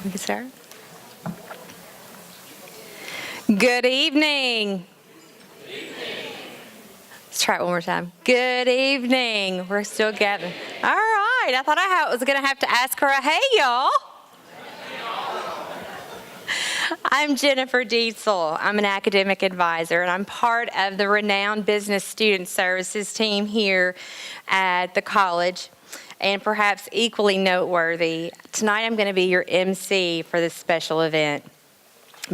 We can start. Good evening. Good evening. Let's try it one more time. Good evening. We're still gathering. All right. I thought I was going to have to ask her a hey, y'all. I'm Jennifer Dietzel. I'm an academic advisor, and I'm part of the renowned Business Student Services team here at the college. And perhaps equally noteworthy, tonight I'm going to be your MC for this special event.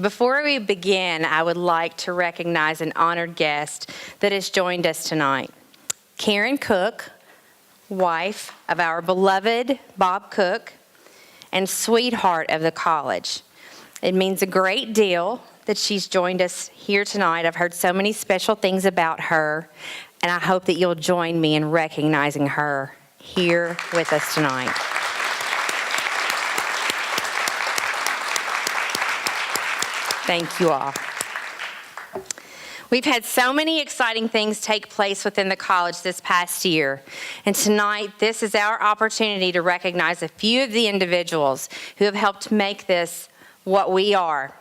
Before we begin, I would like to recognize an honored guest that has joined us tonight. Karen Cook, wife of our beloved Bob Cook, and sweetheart of the college. It means a great deal that she's joined us here tonight. I've heard so many special things about her, and I hope that you'll join me in recognizing her here with us tonight. Thank you all. We've had so many exciting things take place within the college this past year. And tonight, this is our opportunity to recognize a few of the individuals who have helped make this what we are.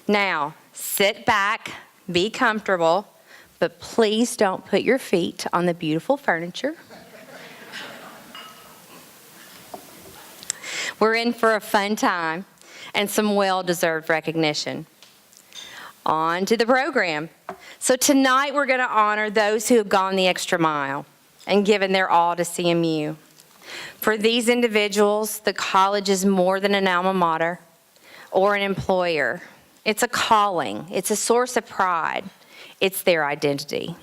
Now, sit back, be comfortable, but please don't put your feet on the beautiful furniture. We're in for a fun time and some well-deserved recognition. On to the program. So tonight we're going to honor those who have gone the extra mile and given their all to CMU. For these individuals, the college is more than an alma mater or an employer. It's a calling. It's a source of pride. It's their identity.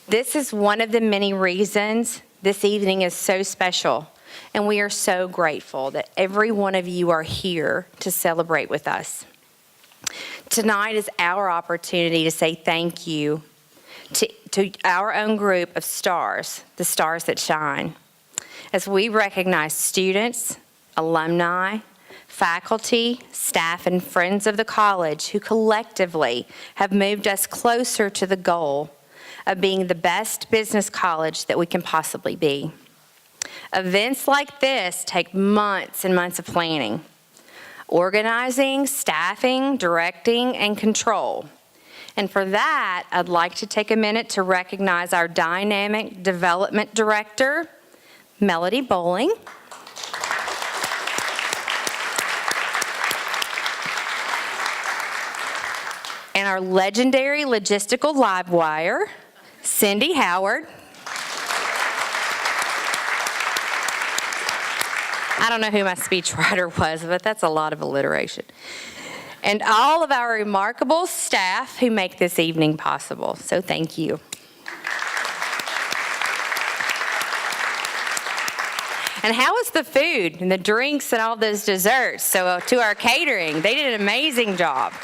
This is one of the many reasons this evening is so special. And we are so grateful that every one of you are here to celebrate with us. Tonight is our opportunity to say thank you to our own group of stars, the stars that shine, as we recognize students, alumni, faculty, staff, and friends of the college who collectively have moved us closer to the goal of being the best business college that we can possibly be. Events like this take months and months of planning, organizing, staffing, directing, and control. And for that, I'd like to take a minute to recognize our dynamic development director, Melody Bowling. And our legendary logistical live wire, Cindy Howard. I don't know who my speechwriter was, but that's a lot of alliteration. And all of our remarkable staff who make this evening possible. So thank you. And how was the food and the drinks and all those desserts? So to our catering, they did an amazing job.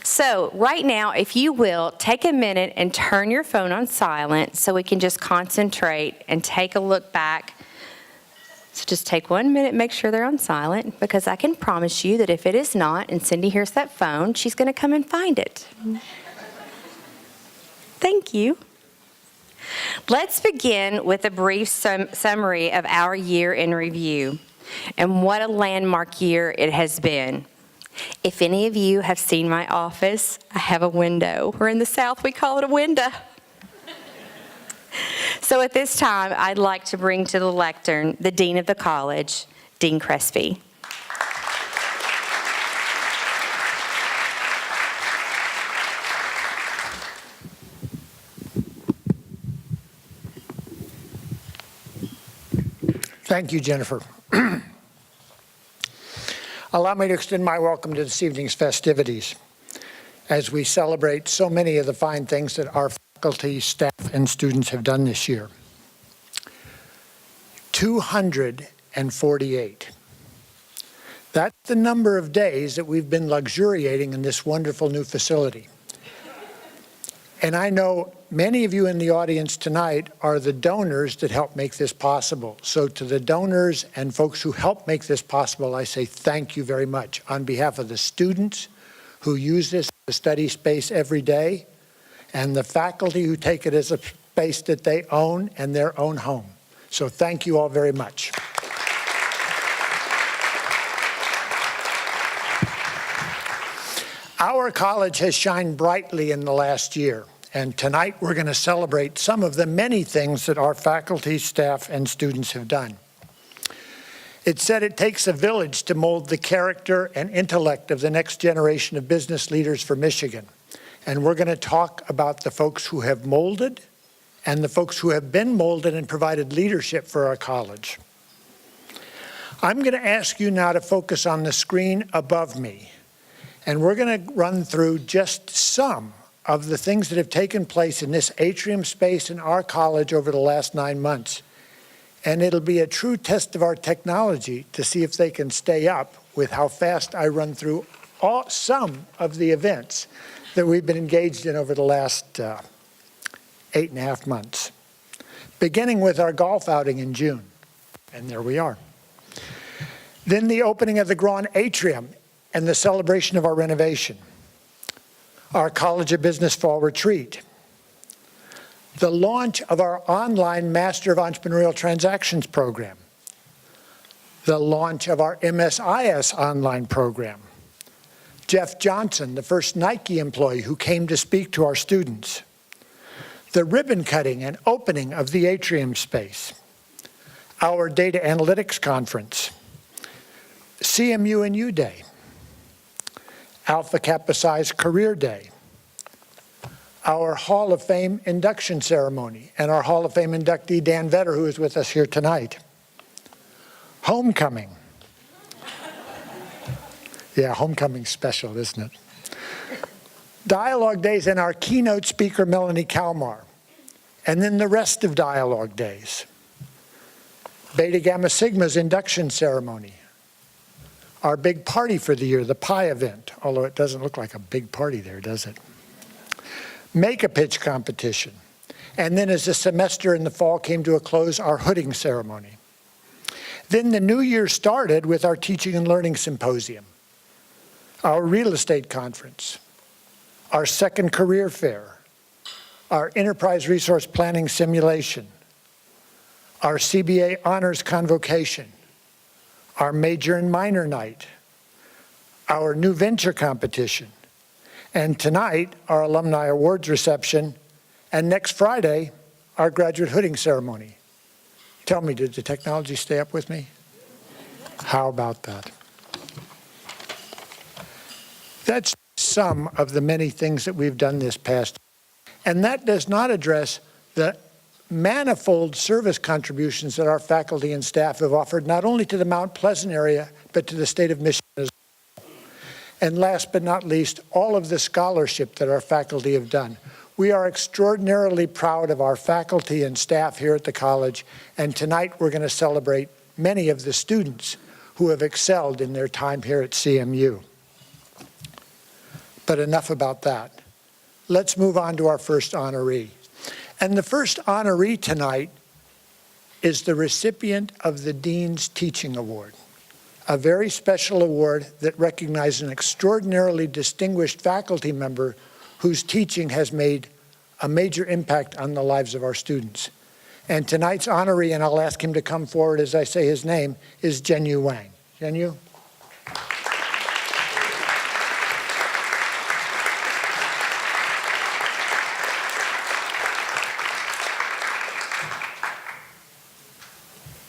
So right now, if you will, take a minute and turn your phone on silent so we can just concentrate and take a look back. So just take 1 minute, make sure they're on silent, because I can promise you that if it is not, and Cindy hears that phone, she's going to come and find it. Thank you. Let's begin with a brief summary of our year in review and what a landmark year it has been. If any of you have seen my office, I have a window. We're in the South, we call it a window. So at this time, I'd like to bring to the lectern the Dean of the college, Dean Crespi. Thank you, Jennifer. Allow me to extend my welcome to this evening's festivities as we celebrate so many of the fine things that our faculty, staff, and students have done this year. 248. That's the number of days that we've been luxuriating in this wonderful new facility. And I know many of you in the audience tonight are the donors that help make this possible. So to the donors and folks who help make this possible, I say thank you very much on behalf of the students who use this as a study space every day and the faculty who take it as a space that they own and their own home. So thank you all very much. Our college has shined brightly in the last year, and tonight we're going to celebrate some of the many things that our faculty, staff, and students have done. It's said it takes a village to mold the character and intellect of the next generation of business leaders for Michigan. And we're going to talk about the folks who have molded and the folks who have been molded and provided leadership for our college. I'm going to ask you now to focus on the screen above me. And we're going to run through just some of the things that have taken place in this atrium space in our college over the last 9 months. And it'll be a true test of our technology to see if they can stay up with how fast I run through some of the events that we've been engaged in over the last 8.5 months. Beginning with our golf outing in June. And there we are. Then the opening of the Grand Atrium and the celebration of our renovation, our College of Business Fall Retreat, the launch of our online Master of Entrepreneurial Transactions program, the launch of our MSIS online program, Jeff Johnson, the first Nike employee who came to speak to our students, the ribbon cutting and opening of the atrium space, our data analytics conference, CMU and U Day, Alpha Kappa Psi's Career Day, our Hall of Fame induction ceremony, and our Hall of Fame inductee, Dan Vetter, who is with us here tonight. Homecoming. Yeah, homecoming's special, isn't it? Dialogue Days and our keynote speaker, Melanie Kalmar. And then the rest of Dialogue Days. Beta Gamma Sigma's induction ceremony. Our big party for the year, the Pi event, although it doesn't look like a big party there, does it? Make-a-pitch competition. And then as the semester in the fall came to a close, our hooding ceremony. Then the new year started with our Teaching and Learning Symposium, our real estate conference, our second career fair, our enterprise resource planning simulation, our CBA honors convocation, our major and minor night, our new venture competition, and tonight, our alumni awards reception, and next Friday, our graduate hooding ceremony. Tell me, did the technology stay up with me? How about that? That's some of the many things that we've done this past year. And that does not address the manifold service contributions that our faculty and staff have offered, not only to the Mount Pleasant area, but to the state of Michigan as well. And last but not least, all of the scholarship that our faculty have done. We are extraordinarily proud of our faculty and staff here at the college, and tonight we're going to celebrate many of the students who have excelled in their time here at CMU. But enough about that. Let's move on to our first honoree. And the first honoree tonight is the recipient of the Dean's Teaching Award, a very special award that recognizes an extraordinarily distinguished faculty member whose teaching has made a major impact on the lives of our students. And tonight's honoree, and I'll ask him to come forward as I say his name, is Zhenyu Wang. Zhenyu?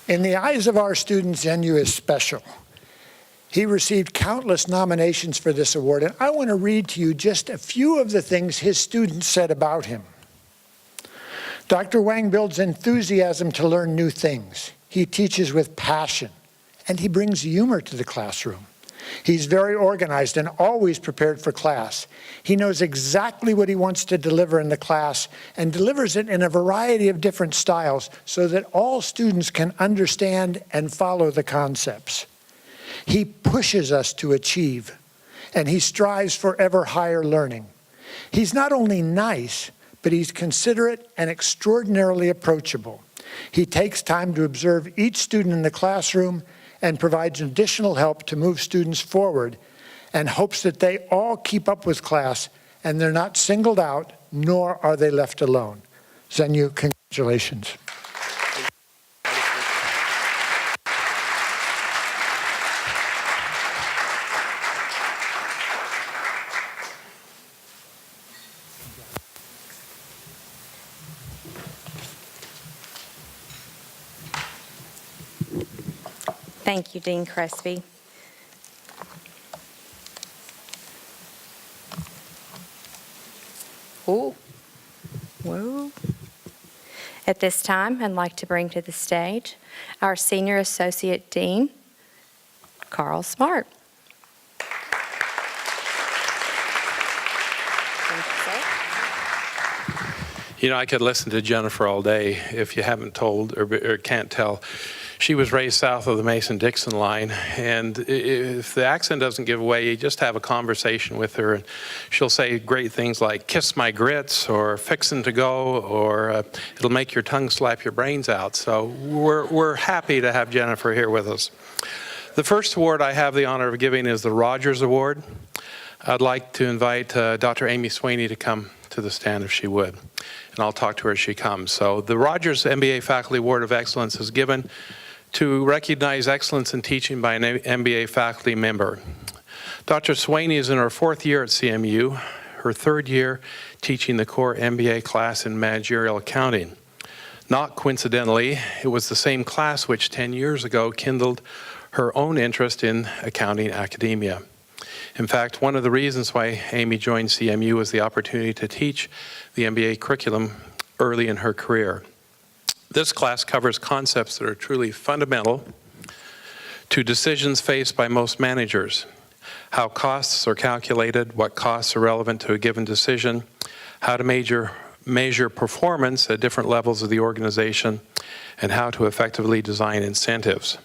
In the eyes of our students, Zhenyu is special. He received countless nominations for this award, and I want to read to you just a few of the things his students said about him. Dr. Wang builds enthusiasm to learn new things. He teaches with passion, and he brings humor to the classroom. He's very organized and always prepared for class. He knows exactly what he wants to deliver in the class and delivers it in a variety of different styles so that all students can understand and follow the concepts. He pushes us to achieve, and he strives for ever higher learning. He's not only nice, but he's considerate and extraordinarily approachable. He takes time to observe each student in the classroom and provides additional help to move students forward and hopes that they all keep up with class and they're not singled out, nor are they left alone. Zhenyu, congratulations. Thank you, Dean Crespi. Ooh. Whoa. At this time, I'd like to bring to the stage our Senior Associate Dean, Carl Smart. Thank you, sir. You know, I could listen to Jennifer all day. If you haven't told or can't tell, she was raised south of the Mason-Dixon line, and if the accent doesn't give away, you just have a conversation with her, and she'll say great things like "kiss my grits" or "fixin' to go," or it'll make your tongue slap your brains out. So we're happy to have Jennifer here with us. The first award I have the honor of giving is the Rogers Award. I'd like to invite Dr. Amy Sweeney to come to the stand if she would, and I'll talk to her as she comes. So the Rogers MBA Faculty Award of Excellence is given to recognize excellence in teaching by an MBA faculty member. Dr. Sweeney is in her 4th year at CMU, her 3rd year teaching the core MBA class in managerial accounting. Not coincidentally, it was the same class which 10 years ago kindled her own interest in accounting academia. In fact, one of the reasons why Amy joined CMU was the opportunity to teach the MBA curriculum early in her career. This class covers concepts that are truly fundamental to decisions faced by most managers. How costs are calculated, what costs are relevant to a given decision, how to measure performance at different levels of the organization, and how to effectively design incentives.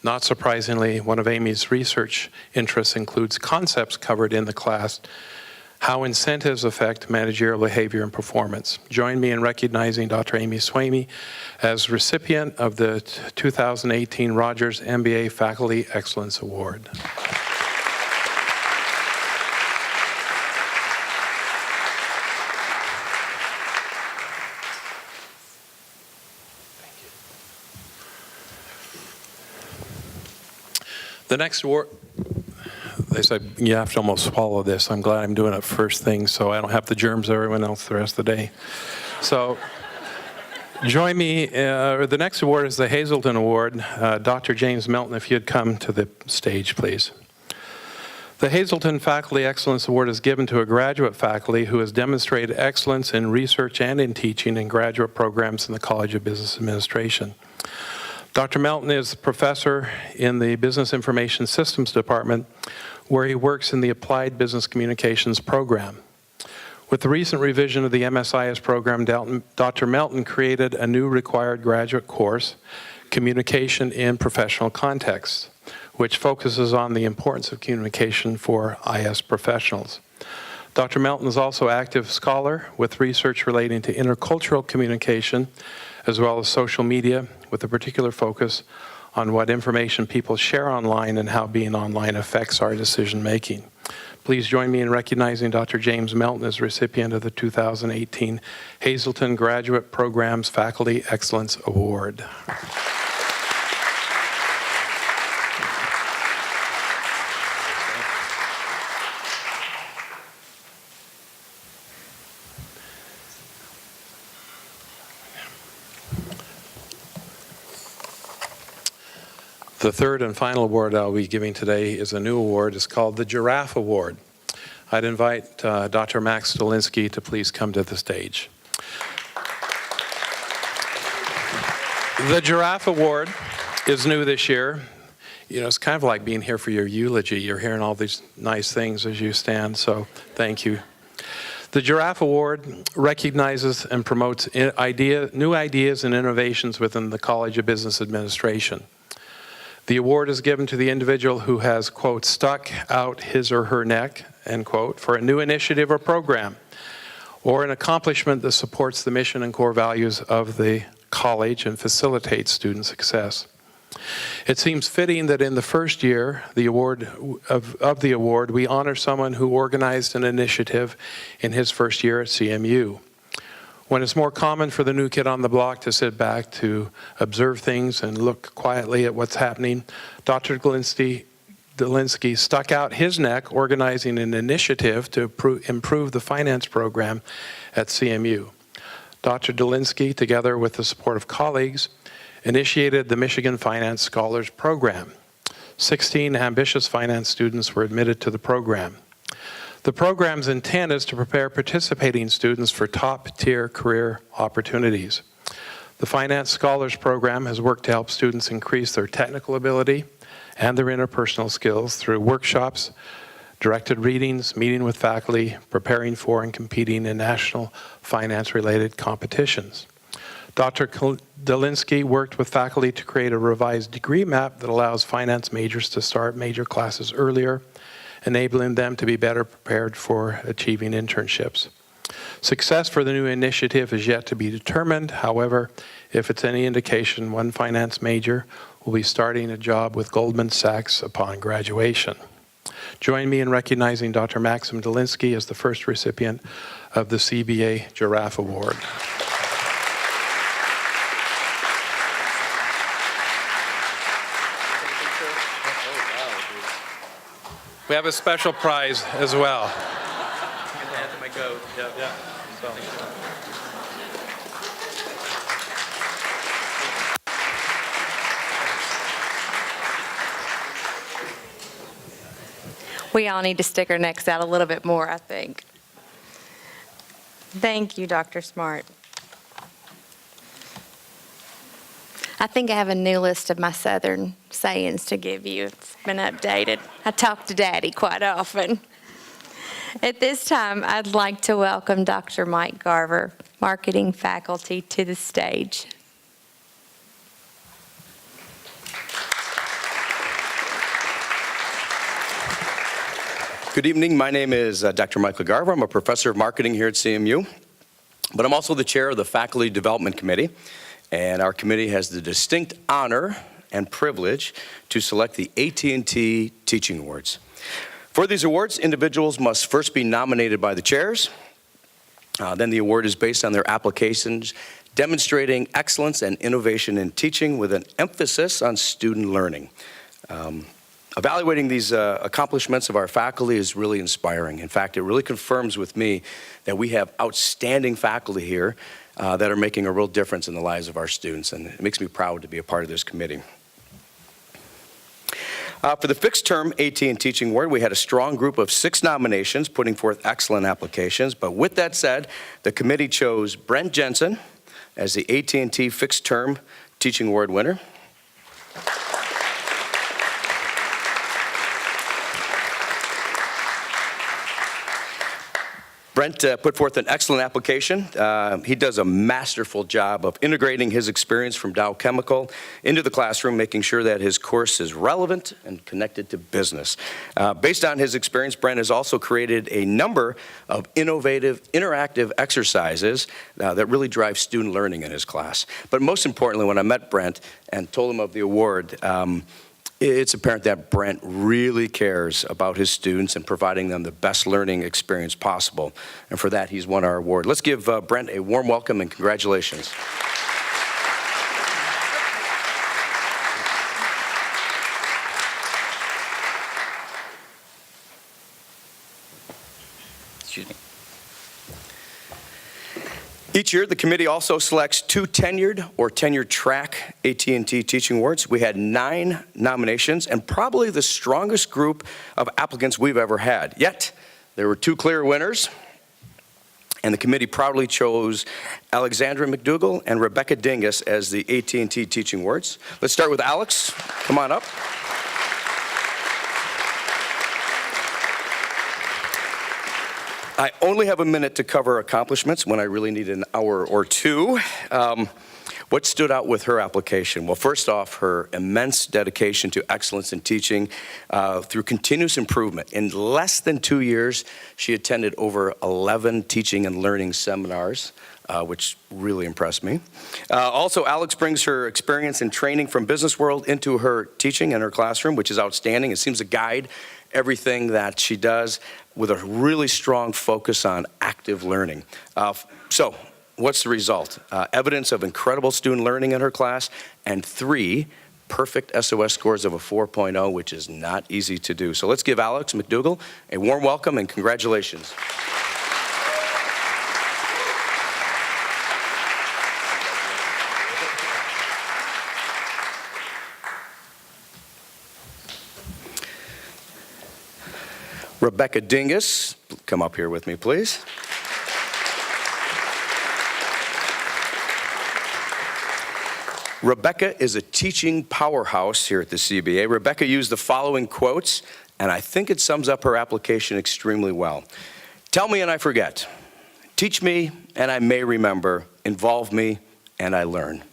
Not surprisingly, one of Amy's research interests includes concepts covered in the class, how incentives affect managerial behavior and performance. Join me in recognizing Dr. Amy Sweeney as recipient of the 2018 Rogers MBA Faculty Excellence Award. The next award, they said you have to almost swallow this. I'm glad I'm doing it first thing so I don't have the germs everyone else the rest of the day. So join me, the next award is the Hazelton Award. Dr. James Melton, if you'd come to the stage, please. The Hazelton Faculty Excellence Award is given to a graduate faculty who has demonstrated excellence in research and in teaching in graduate programs in the College of Business Administration. Dr. Melton is a professor in the Business Information Systems Department, where he works in the Applied Business Communications program. With the recent revision of the MSIS program, Dr. Melton created a new required graduate course, Communication in Professional Contexts, which focuses on the importance of communication for IS professionals. Dr. Melton is also an active scholar with research relating to intercultural communication, as well as social media, with a particular focus on what information people share online and how being online affects our decision making. Please join me in recognizing Dr. James Melton as recipient of the 2018 Hazelton Graduate Programs Faculty Excellence Award. The third and final award I'll be giving today is a new award. It's called the Giraffe Award. I'd invite Dr. Max Dolinsky to please come to the stage. The Giraffe Award is new this year. You know, it's kind of like being here for your eulogy. You're hearing all these nice things as you stand, so thank you. The Giraffe Award recognizes and promotes new ideas and innovations within the College of Business Administration. The award is given to the individual who has, quote, stuck out his or her neck, end quote, for a new initiative or program, or an accomplishment that supports the mission and core values of the college and facilitates student success. It seems fitting that in the first year of the award, we honor someone who organized an initiative in his first year at CMU. When it's more common for the new kid on the block to sit back to observe things and look quietly at what's happening, Dr. Dolinsky stuck out his neck organizing an initiative to improve the finance program at CMU. Dr. Dolinsky, together with the support of colleagues, initiated the Michigan Finance Scholars Program. 16 ambitious finance students were admitted to the program. The program's intent is to prepare participating students for top-tier career opportunities. The Finance Scholars Program has worked to help students increase their technical ability and their interpersonal skills through workshops, directed readings, meeting with faculty, preparing for and competing in national finance-related competitions. Dr. Dolinsky worked with faculty to create a revised degree map that allows finance majors to start major classes earlier, enabling them to be better prepared for achieving internships. Success for the new initiative is yet to be determined. However, if it's any indication, one finance major will be starting a job with Goldman Sachs upon graduation. Join me in recognizing Dr. Maxim Dolinsky as the first recipient of the CBA Giraffe Award. We have a special prize as well. My coat. Yeah. So. We all need to stick our necks out a little bit more, I think. Thank you, Dr. Smart. I think I have a new list of my Southern sayings to give you. It's been updated. I talk to Daddy quite often. At this time, I'd like to welcome Dr. Mike Garver, marketing faculty, to the stage. Good evening. My name is Dr. Michael Garver. I'm a professor of marketing here at CMU, but I'm also the chair of the Faculty Development Committee, and our committee has the distinct honor and privilege to select the AT&T Teaching Awards. For these awards, individuals must first be nominated by the chairs. Then the award is based on their applications demonstrating excellence and innovation in teaching with an emphasis on student learning. Evaluating these accomplishments of our faculty is really inspiring. In fact, it really confirms with me that we have outstanding faculty here that are making a real difference in the lives of our students, and it makes me proud to be a part of this committee. For the fixed-term AT&T Teaching Award, we had a strong group of 6 nominations putting forth excellent applications, but with that said, the committee chose Brent Jensen as the AT&T Fixed-Term Teaching Award winner. Brent put forth an excellent application. He does a masterful job of integrating his experience from Dow Chemical into the classroom, making sure that his course is relevant and connected to business. Based on his experience, Brent has also created a number of innovative, interactive exercises that really drive student learning in his class. But most importantly, when I met Brent and told him of the award, it's apparent that Brent really cares about his students and providing them the best learning experience possible. And for that, he's won our award. Let's give Brent a warm welcome and congratulations. Excuse me. Each year, the committee also selects 2 tenured or tenure-track AT&T Teaching Awards. We had 9 nominations and probably the strongest group of applicants we've ever had. Yet, there were 2 clear winners, and the committee proudly chose Alexandra McDougall and Rebecca Dingus as the AT&T Teaching Awards. Let's start with Alex. Come on up. I only have a minute to cover accomplishments when I really need an hour or 2. What stood out with her application? Well, first off, her immense dedication to excellence in teaching through continuous improvement. In less than 2 years, she attended over 11 teaching and learning seminars, which really impressed me. Also, Alex brings her experience and training from business world into her teaching and her classroom, which is outstanding. It seems to guide everything that she does with a really strong focus on active learning. So what's the result? Evidence of incredible student learning in her class and 3 perfect SOS scores of a 4.0, which is not easy to do. So let's give Alex McDougall a warm welcome and congratulations. Rebecca Dingus, come up here with me, please. Rebecca is a teaching powerhouse here at the CBA. Rebecca used the following quotes, and I think it sums up her application extremely well. Tell me and I forget. Teach me and I may remember. Involve me and I learn.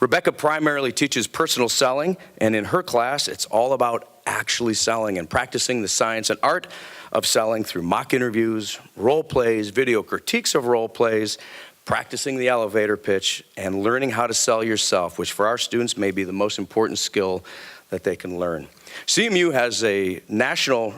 Rebecca primarily teaches personal selling, and in her class, it's all about actually selling and practicing the science and art of selling through mock interviews, role plays, video critiques of role plays, practicing the elevator pitch, and learning how to sell yourself, which for our students may be the most important skill that they can learn. CMU has a national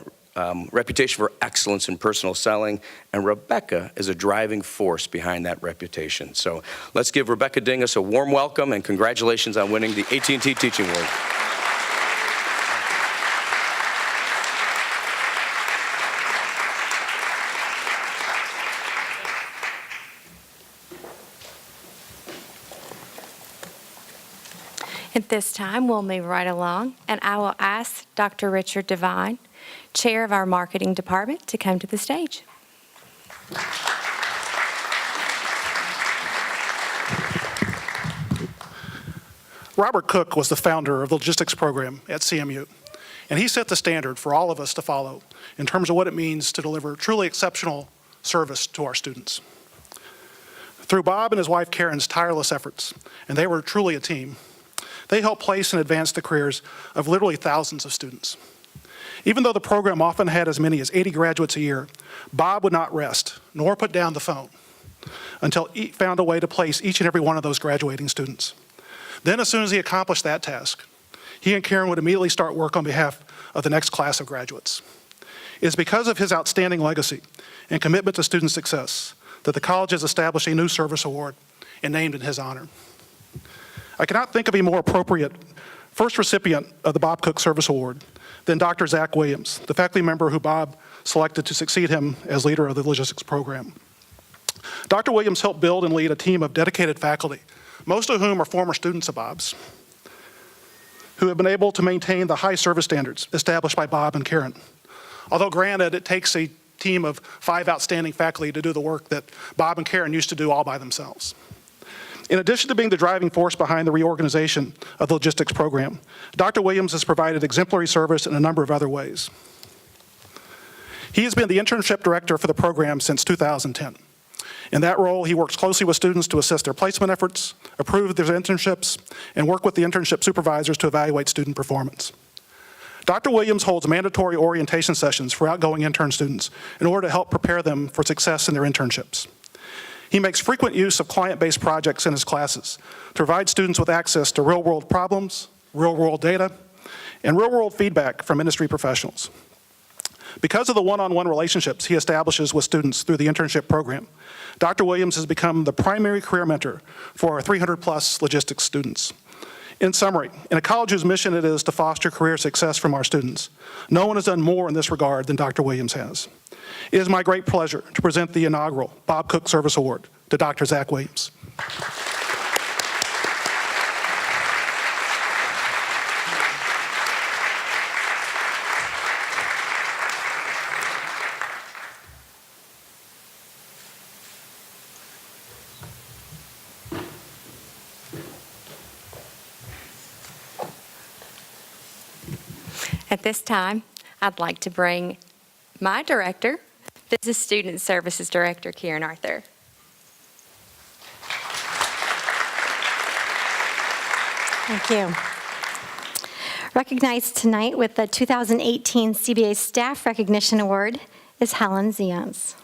reputation for excellence in personal selling, and Rebecca is a driving force behind that reputation. So let's give Rebecca Dingus a warm welcome and congratulations on winning the AT&T Teaching Award. At this time, we'll move right along, and I will ask Dr. Richard Devine, Chair of our Marketing Department, to come to the stage. Robert Cook was the founder of the logistics program at CMU, and he set the standard for all of us to follow in terms of what it means to deliver truly exceptional service to our students. Through Bob and his wife Karen's tireless efforts, and they were truly a team, they helped place and advance the careers of literally thousands of students. Even though the program often had as many as 80 graduates a year, Bob would not rest, nor put down the phone, until he found a way to place each and every one of those graduating students. Then, as soon as he accomplished that task, he and Karen would immediately start work on behalf of the next class of graduates. It is because of his outstanding legacy and commitment to student success that the college has established a new service award and named in his honor. I cannot think of a more appropriate first recipient of the Bob Cook Service Award than Dr. Zach Williams, the faculty member who Bob selected to succeed him as leader of the logistics program. Dr. Williams helped build and lead a team of dedicated faculty, most of whom are former students of Bob's, who have been able to maintain the high service standards established by Bob and Karen. Although granted, it takes a team of 5 outstanding faculty to do the work that Bob and Karen used to do all by themselves. In addition to being the driving force behind the reorganization of the logistics program, Dr. Williams has provided exemplary service in a number of other ways. He has been the internship director for the program since 2010. In that role, he works closely with students to assist their placement efforts, approve their internships, and work with the internship supervisors to evaluate student performance. Dr. Williams holds mandatory orientation sessions for outgoing intern students in order to help prepare them for success in their internships. He makes frequent use of client-based projects in his classes to provide students with access to real-world problems, real-world data, and real-world feedback from industry professionals. Because of the one-on-one relationships he establishes with students through the internship program, Dr. Williams has become the primary career mentor for our 300-plus logistics students. In summary, in a college whose mission it is to foster career success from our students, no one has done more in this regard than Dr. Williams has. It is my great pleasure to present the inaugural Bob Cook Service Award to Dr. Zach Williams. At this time, I'd like to bring my director, Business Student Services Director, Karen Arthur. Thank you. Recognized tonight with the 2018 CBA Staff Recognition Award is Helen Zions.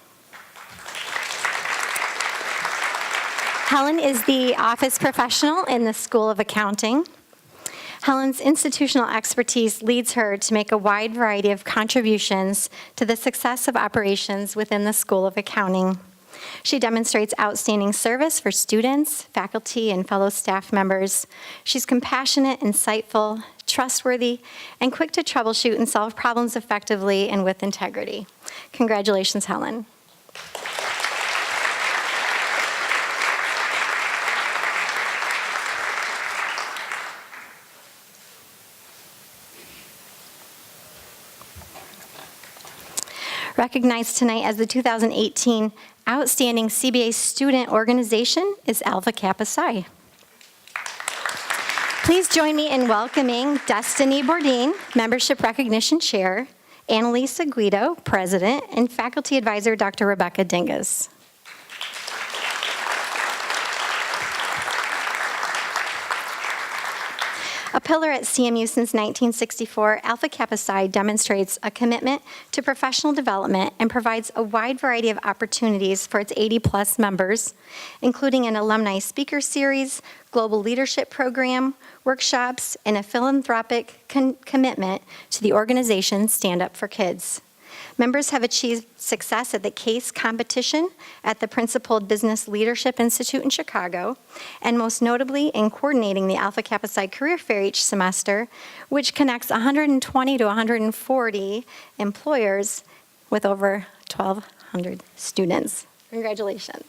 Helen is the office professional in the School of Accounting. Helen's institutional expertise leads her to make a wide variety of contributions to the success of operations within the School of Accounting. She demonstrates outstanding service for students, faculty, and fellow staff members. She's compassionate, insightful, trustworthy, and quick to troubleshoot and solve problems effectively and with integrity. Congratulations, Helen. Recognized tonight as the 2018 Outstanding CBA Student Organization is Alpha Kappa Psi. Please join me in welcoming Destiny Bourdin, Membership Recognition Chair, Annalisa Guido, President, and Faculty Advisor Dr. Rebecca Dingus. A pillar at CMU since 1964, Alpha Kappa Psi demonstrates a commitment to professional development and provides a wide variety of opportunities for its 80-plus members, including an alumni speaker series, global leadership program, workshops, and a philanthropic commitment to the organization Stand Up for Kids. Members have achieved success at the CASE competition at the Principled Business Leadership Institute in Chicago, and most notably in coordinating the Alpha Kappa Psi Career Fair each semester, which connects 120 to 140 employers with over 1,200 students. Congratulations.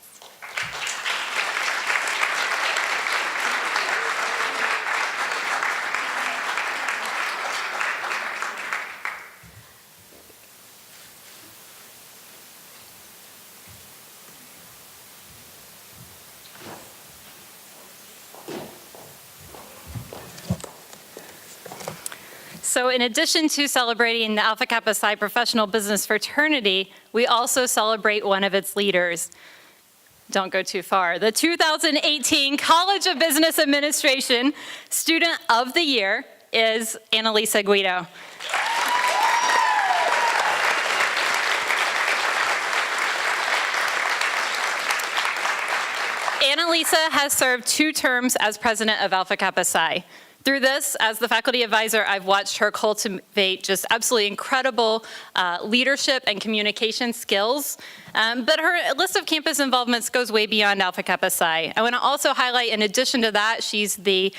So in addition to celebrating the Alpha Kappa Psi professional business fraternity, we also celebrate one of its leaders. Don't go too far. The 2018 College of Business Administration Student of the Year is Annalisa Guido. Annalisa has served 2 terms as president of Alpha Kappa Psi. Through this, as the faculty advisor, I've watched her cultivate just absolutely incredible leadership and communication skills. But her list of campus involvements goes way beyond Alpha Kappa Psi. I want to also highlight, in addition to that, she's the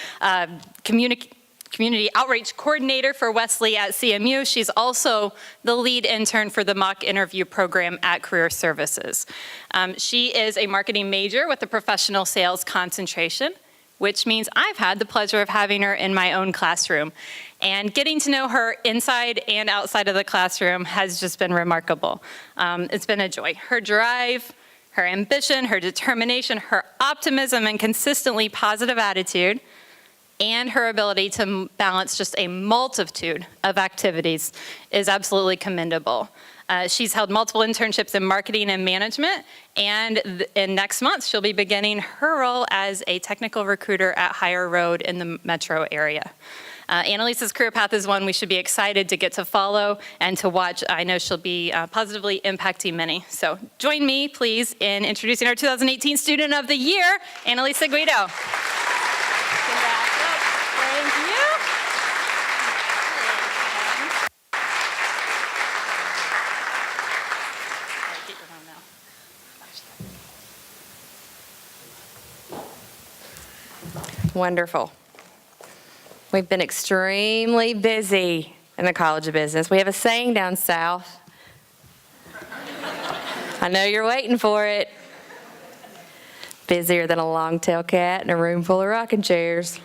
community outreach coordinator for Wesley at CMU. She's also the lead intern for the mock interview program at Career Services. She is a marketing major with a professional sales concentration, which means I've had the pleasure of having her in my own classroom. And getting to know her inside and outside of the classroom has just been remarkable. It's been a joy. Her drive, her ambition, her determination, her optimism and consistently positive attitude, and her ability to balance just a multitude of activities is absolutely commendable. She's held multiple internships in marketing and management, and in next month, she'll be beginning her role as a technical recruiter at Higher Road in the metro area. Annalisa's career path is one we should be excited to get to follow and to watch. I know she'll be positively impacting many. So join me, please, in introducing our 2018 Student of the Year, Annalisa Guido. Thank you. Wonderful. We've been extremely busy in the College of Business. We have a saying down south. I know you're waiting for it. Busier than a long-tailed cat in a room full of rocking chairs.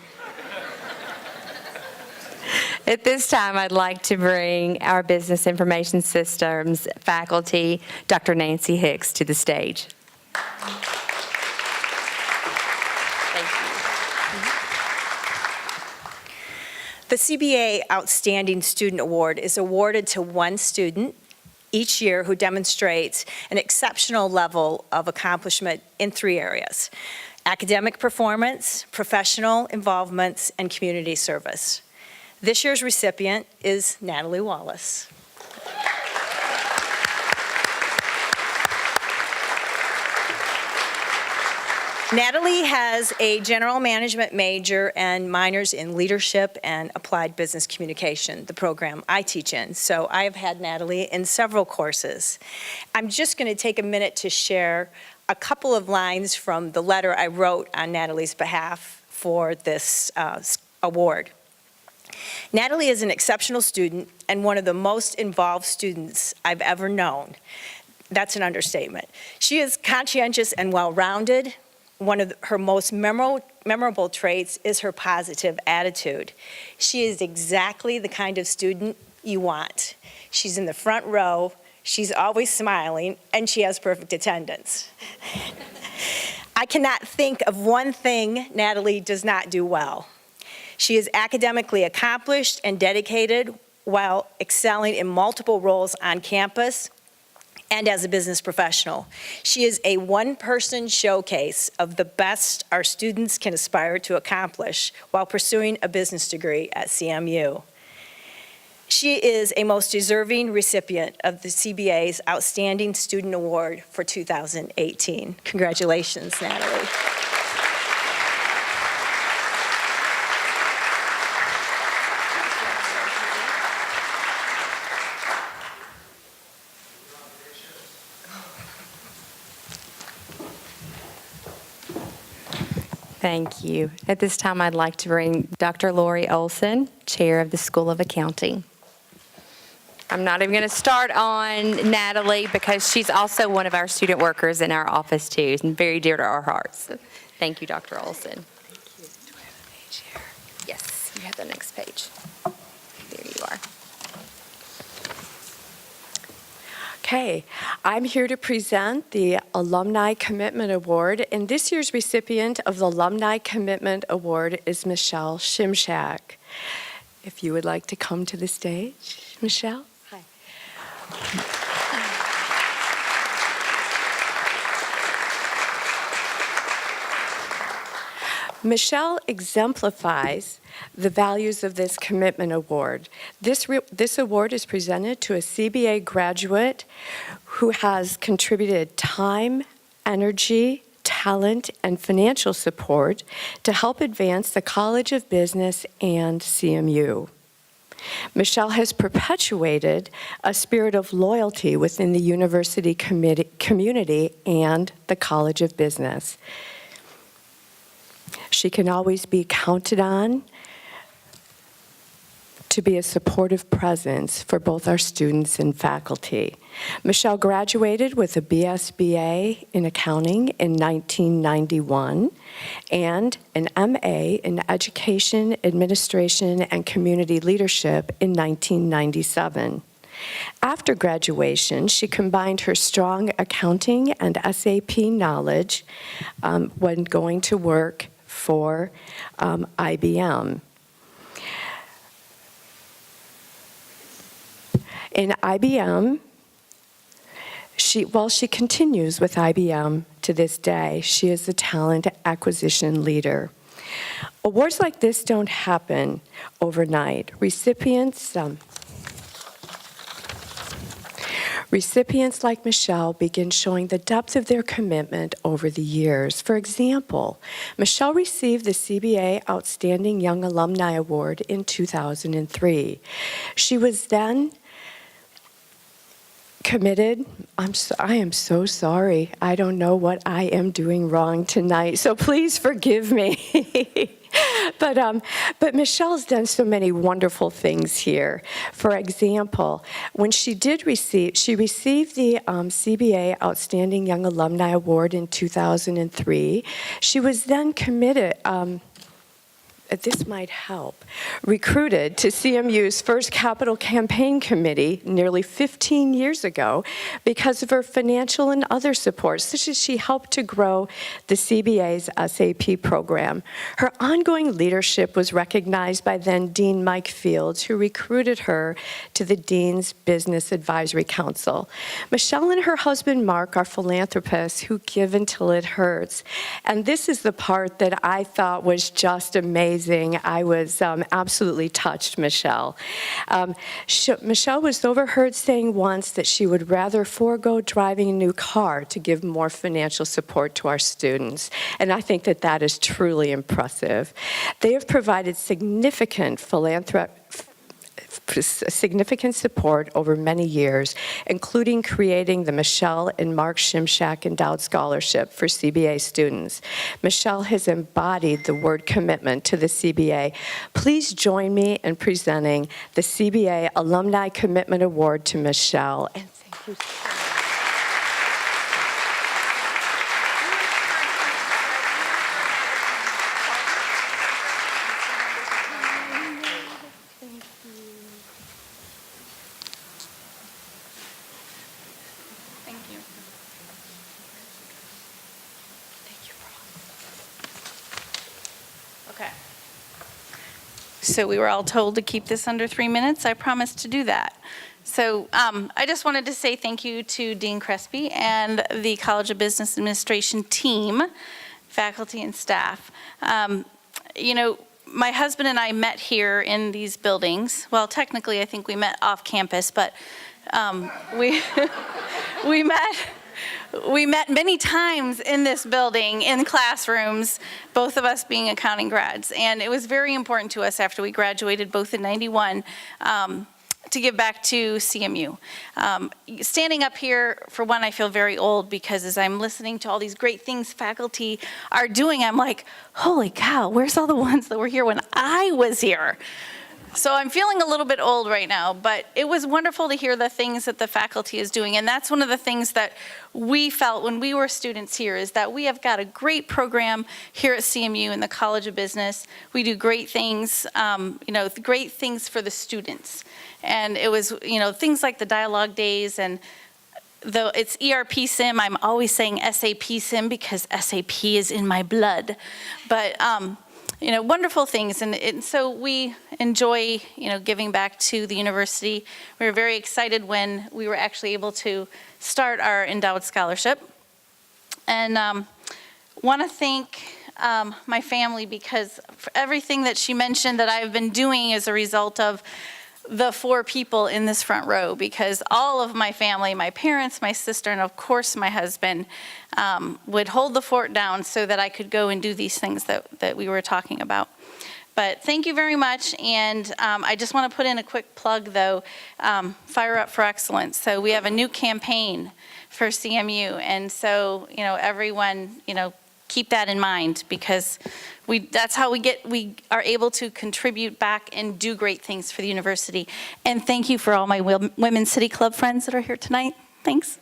At this time, I'd like to bring our Business Information Systems faculty, Dr. Nancy Hicks, to the stage. The CBA Outstanding Student Award is awarded to one student each year who demonstrates an exceptional level of accomplishment in 3 areas: academic performance, professional involvements, and community service. This year's recipient is Natalie Wallace. Natalie has a general management major and minors in leadership and applied business communication, the program I teach in. So I have had Natalie in several courses. I'm just going to take a minute to share a couple of lines from the letter I wrote on Natalie's behalf for this award. Natalie is an exceptional student and one of the most involved students I've ever known. That's an understatement. She is conscientious and well-rounded. One of her most memorable traits is her positive attitude. She is exactly the kind of student you want. She's in the front row. She's always smiling, and she has perfect attendance. I cannot think of one thing Natalie does not do well. She is academically accomplished and dedicated while excelling in multiple roles on campus and as a business professional. She is a one-person showcase of the best our students can aspire to accomplish while pursuing a business degree at CMU. She is a most deserving recipient of the CBA's Outstanding Student Award for 2018. Congratulations, Natalie. Thank you. At this time, I'd like to bring Dr. Lori Olson, Chair of the School of Accounting. I'm not even going to start on Natalie because she's also one of our student workers in our office too, and very dear to our hearts. Thank you, Dr. Olson. Thank you. Do I have a page here? Yes, you have the next page. There you are. Okay, I'm here to present the Alumni Commitment Award, and this year's recipient of the Alumni Commitment Award is Michelle Shimshak. If you would like to come to the stage, Michelle. Hi. Michelle exemplifies the values of this commitment award. This award is presented to a CBA graduate who has contributed time, energy, talent, and financial support to help advance the College of Business and CMU. Michelle has perpetuated a spirit of loyalty within the university community and the College of Business. She can always be counted on to be a supportive presence for both our students and faculty. Michelle graduated with a BSBA in accounting in 1991 and an MA in education, administration, and community leadership in 1997. After graduation, she combined her strong accounting and SAP knowledge when going to work for IBM. In IBM, she continues with IBM to this day. She is the talent acquisition leader. Awards like this don't happen overnight. Recipients like Michelle begin showing the depth of their commitment over the years. For example, Michelle received the CBA Outstanding Young Alumni Award in 2003. She was then committed. I am so sorry. I don't know what I am doing wrong tonight, so please forgive me. But Michelle's done so many wonderful things here. For example, when she received the CBA Outstanding Young Alumni Award in 2003. She was then committed, this might help, recruited to CMU's first capital campaign committee nearly 15 years ago because of her financial and other support, such as she helped to grow the CBA's SAP program. Her ongoing leadership was recognized by then Dean Mike Fields, who recruited her to the Dean's Business Advisory Council. Michelle and her husband Mark are philanthropists who give until it hurts. And this is the part that I thought was just amazing. I was absolutely touched, Michelle. Michelle was overheard saying once that she would rather forego driving a new car to give more financial support to our students. And I think that that is truly impressive. They have provided significant support over many years, including creating the Michelle and Mark Shimshak Endowed Scholarship for CBA students. Michelle has embodied the word commitment to the CBA. Please join me in presenting the CBA Alumni Commitment Award to Michelle. And thank you so much. So we were all told to keep this under 3 minutes. I promised to do that. So I just wanted to say thank you to Dean Crespi and the College of Business Administration team, faculty and staff. My husband and I met here in these buildings. Well, technically, I think we met off campus, but we met many times in this building, in classrooms, both of us being accounting grads. And it was very important to us after we graduated, both in '91, to give back to CMU. Standing up here, for one, I feel very old because as I'm listening to all these great things faculty are doing, I'm like, holy cow, where's all the ones that were here when I was here? So I'm feeling a little bit old right now, but it was wonderful to hear the things that the faculty is doing. And that's one of the things that we felt when we were students here, is that we have got a great program here at CMU in the College of Business. We do great things, great things for the students. And it was, things like the dialogue days, and though it's ERP Sim, I'm always saying SAP Sim because SAP is in my blood. But, wonderful things. And so we enjoy, giving back to the university. We were very excited when we were actually able to start our endowed scholarship. And want to thank my family, because for everything that she mentioned that I've been doing as a result of the 4 people in this front row, because all of my family, my parents, my sister, and of course my husband, would hold the fort down so that I could go and do these things that we were talking about. But thank you very much, and I just want to put in a quick plug, though, Fire Up for Excellence. So we have a new campaign for CMU, and so, everyone, keep that in mind, because that's how we are able to contribute back and do great things for the university. And thank you for all my Women's City Club friends that are here tonight. Thanks.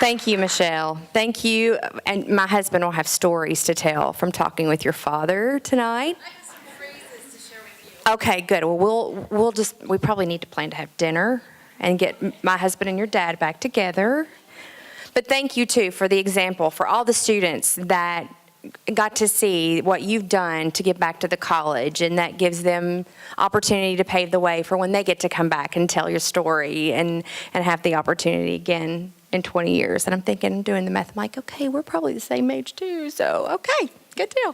Thank you, Michelle. Thank you. And my husband will have stories to tell from talking with your father tonight. I have some phrases to share with you. Okay, good. Well, we probably need to plan to have dinner and get my husband and your dad back together. But thank you, too, for the example, for all the students that got to see what you've done to give back to the college, and that gives them opportunity to pave the way for when they get to come back and tell your story and have the opportunity again in 20 years. And I'm thinking, doing the math, I'm like, okay, we're probably the same age, too. So, okay, good deal.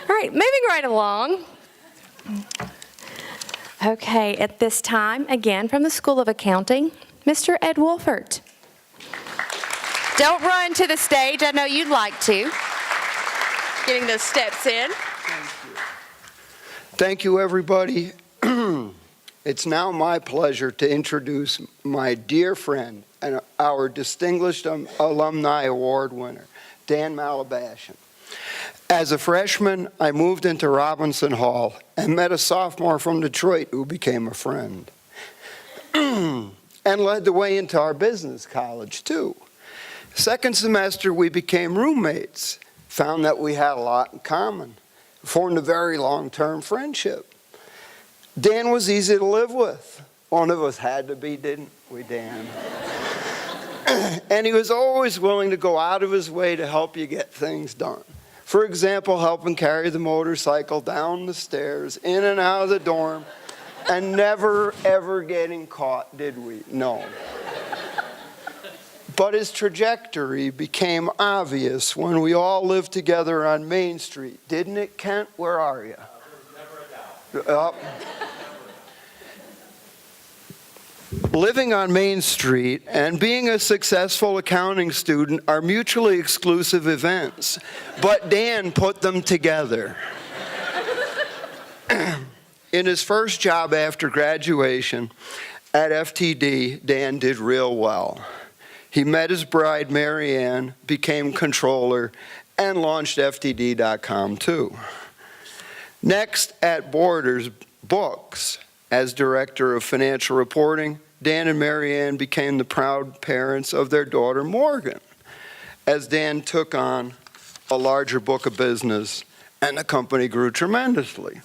All right, moving right along. Okay, at this time, again, from the School of Accounting, Mr. Ed Wolfert. Don't run to the stage. I know you'd like to. Getting those steps in. Thank you, everybody. It's now my pleasure to introduce my dear friend and our distinguished alumni award winner, Dan Malabashian. As a freshman, I moved into Robinson Hall and met a sophomore from Detroit who became a friend and led the way into our business college, too. Second semester, we became roommates, found that we had a lot in common, formed a very long-term friendship. Dan was easy to live with. One of us had to be, didn't we, Dan? And he was always willing to go out of his way to help you get things done. For example, helping carry the motorcycle down the stairs, in and out of the dorm, and never, ever getting caught, did we? No. But his trajectory became obvious when we all lived together on Main Street. Didn't it, Kent? Where are you? Never a doubt. Living on Main Street and being a successful accounting student are mutually exclusive events, but Dan put them together. In his first job after graduation at FTD, Dan did real well. He met his bride, Mary Ann, became controller, and launched FTD.com too. Next, at Borders Books, as director of financial reporting, Dan and Mary Ann became the proud parents of their daughter, Morgan, as Dan took on a larger book of business and the company grew tremendously.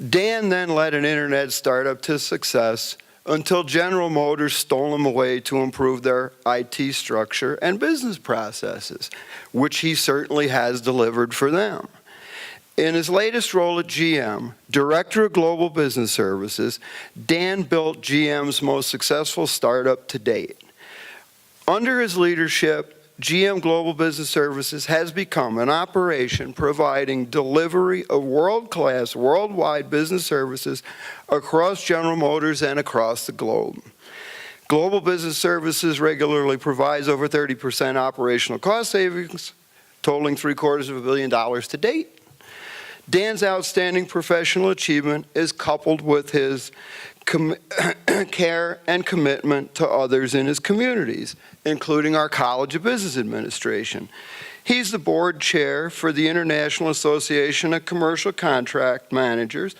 Dan then led an internet startup to success, until General Motors stole him away to improve their IT structure and business processes, which he certainly has delivered for them. In his latest role at GM, Director of Global Business Services, Dan built GM's most successful startup to date. Under his leadership, GM Global Business Services has become an operation providing delivery of world-class, worldwide business services across General Motors and across the globe. Global Business Services regularly provides over 30% operational cost savings, totaling $750 million to date. Dan's outstanding professional achievement is coupled with his care and commitment to others in his communities, including our College of Business Administration. He's the board chair for the International Association of Commercial Contract Managers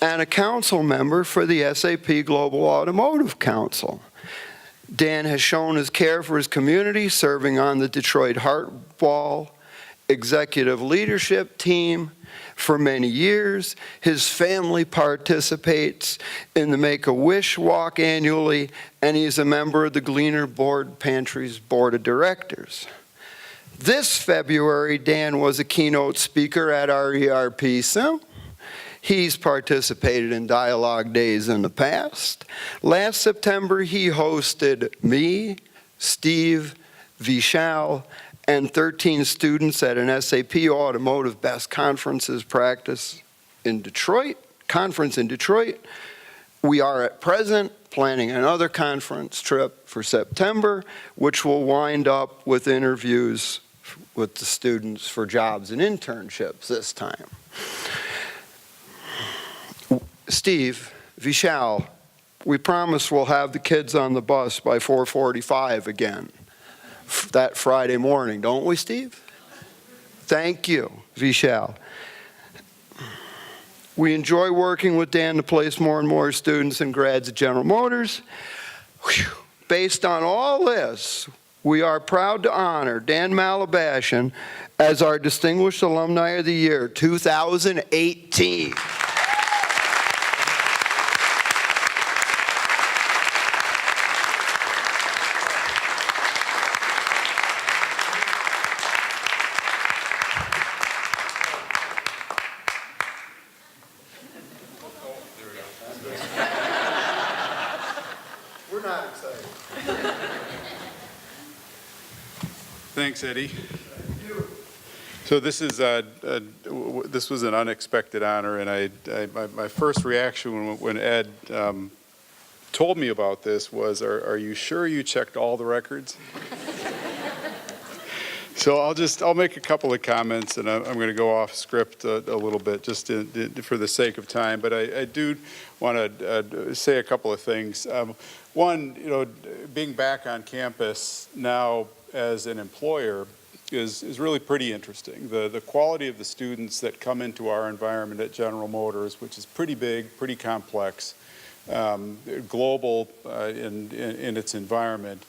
and a council member for the SAP Global Automotive Council. Dan has shown his care for his community, serving on the Detroit Hardball executive leadership team for many years. His family participates in the Make-A-Wish Walk annually, and he's a member of the Gleaner Board Pantry's Board of Directors. This February, Dan was a keynote speaker at our ERP Sim. He's participated in dialogue days in the past. Last September, he hosted me, Steve, Vishal, and 13 students at an SAP Automotive Best Conferences conference in Detroit. We are at present planning another conference trip for September, which will wind up with interviews with the students for jobs and internships this time. Steve, Vishal, we promise we'll have the kids on the bus by 4:45 again that Friday morning, don't we, Steve? Thank you, Vishal. We enjoy working with Dan to place more and more students and grads at General Motors. Based on all this, we are proud to honor Dan Malabashian as our Distinguished Alumni of the Year 2018. Thanks, Eddie. So this is this was an unexpected honor, and my first reaction when Ed told me about this was, "Are you sure you checked all the records?" So I'll make a couple of comments, and I'm going to go off script a little bit just for the sake of time. But I do want to say a couple of things. One, being back on campus now as an employer is really pretty interesting. The quality of the students that come into our environment at General Motors, which is pretty big, pretty complex, global in its environment,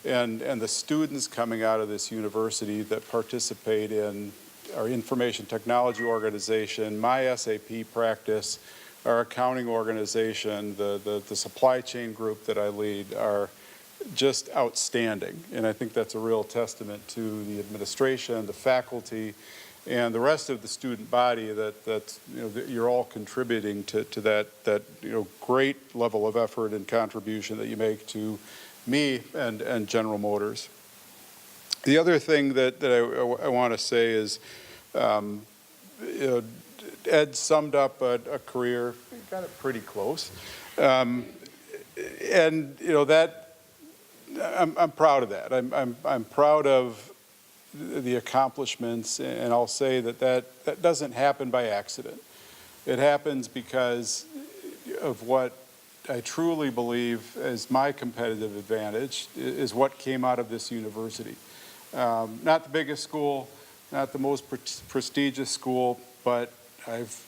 and the students coming out of this university that participate in our information technology organization, my SAP practice, our accounting organization, the supply chain group that I lead are just outstanding. And I think that's a real testament to the administration, the faculty, and the rest of the student body that you're all contributing to that great level of effort and contribution that you make to me and General Motors. The other thing that I want to say is, Ed summed up a career, got it pretty close, and that I'm proud of that. I'm proud of the accomplishments, and I'll say that doesn't happen by accident. It happens because of what I truly believe is my competitive advantage, is what came out of this university. Not the biggest school, not the most prestigious school, but I've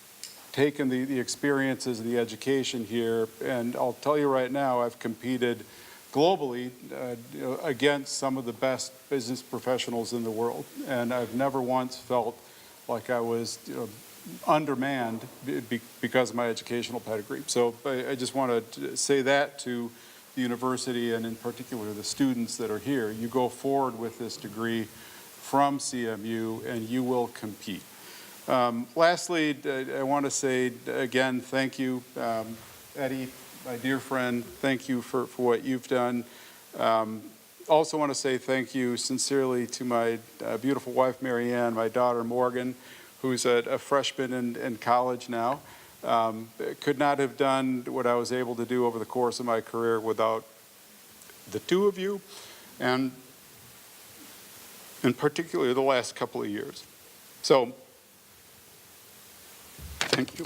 taken the experiences, the education here, and I'll tell you right now, I've competed globally against some of the best business professionals in the world, and I've never once felt like I was undermanned because of my educational pedigree. So I just want to say that to the university and in particular the students that are here. You go forward with this degree from CMU and you will compete. Lastly, I want to say again, thank you, Eddie, my dear friend, thank you for what you've done. Also want to say thank you sincerely to my beautiful wife, Marianne, my daughter, Morgan, who's a freshman in college now. Could not have done what I was able to do over the course of my career without the two of you, and in particular the last couple of years. So, thank you.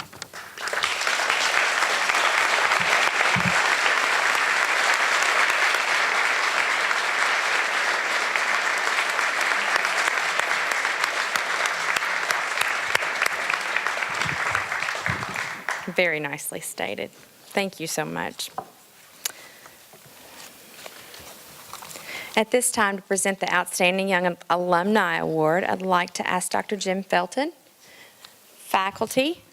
Very nicely stated. Thank you so much. At this time, to present the Outstanding Young Alumni Award, I'd like to ask Dr. Jim Felton, faculty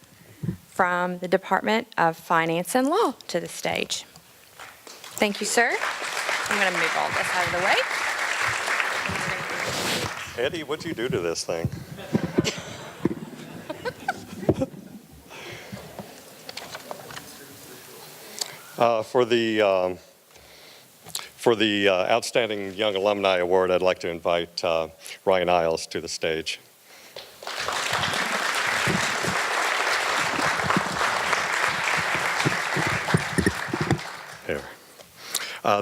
from the Department of Finance and Law, to the stage. Thank you, sir. I'm going to move all this out of the way. Eddie, what'd you do to this thing? For the Outstanding Young Alumni Award, I'd like to invite Ryan Isles to the stage. Here.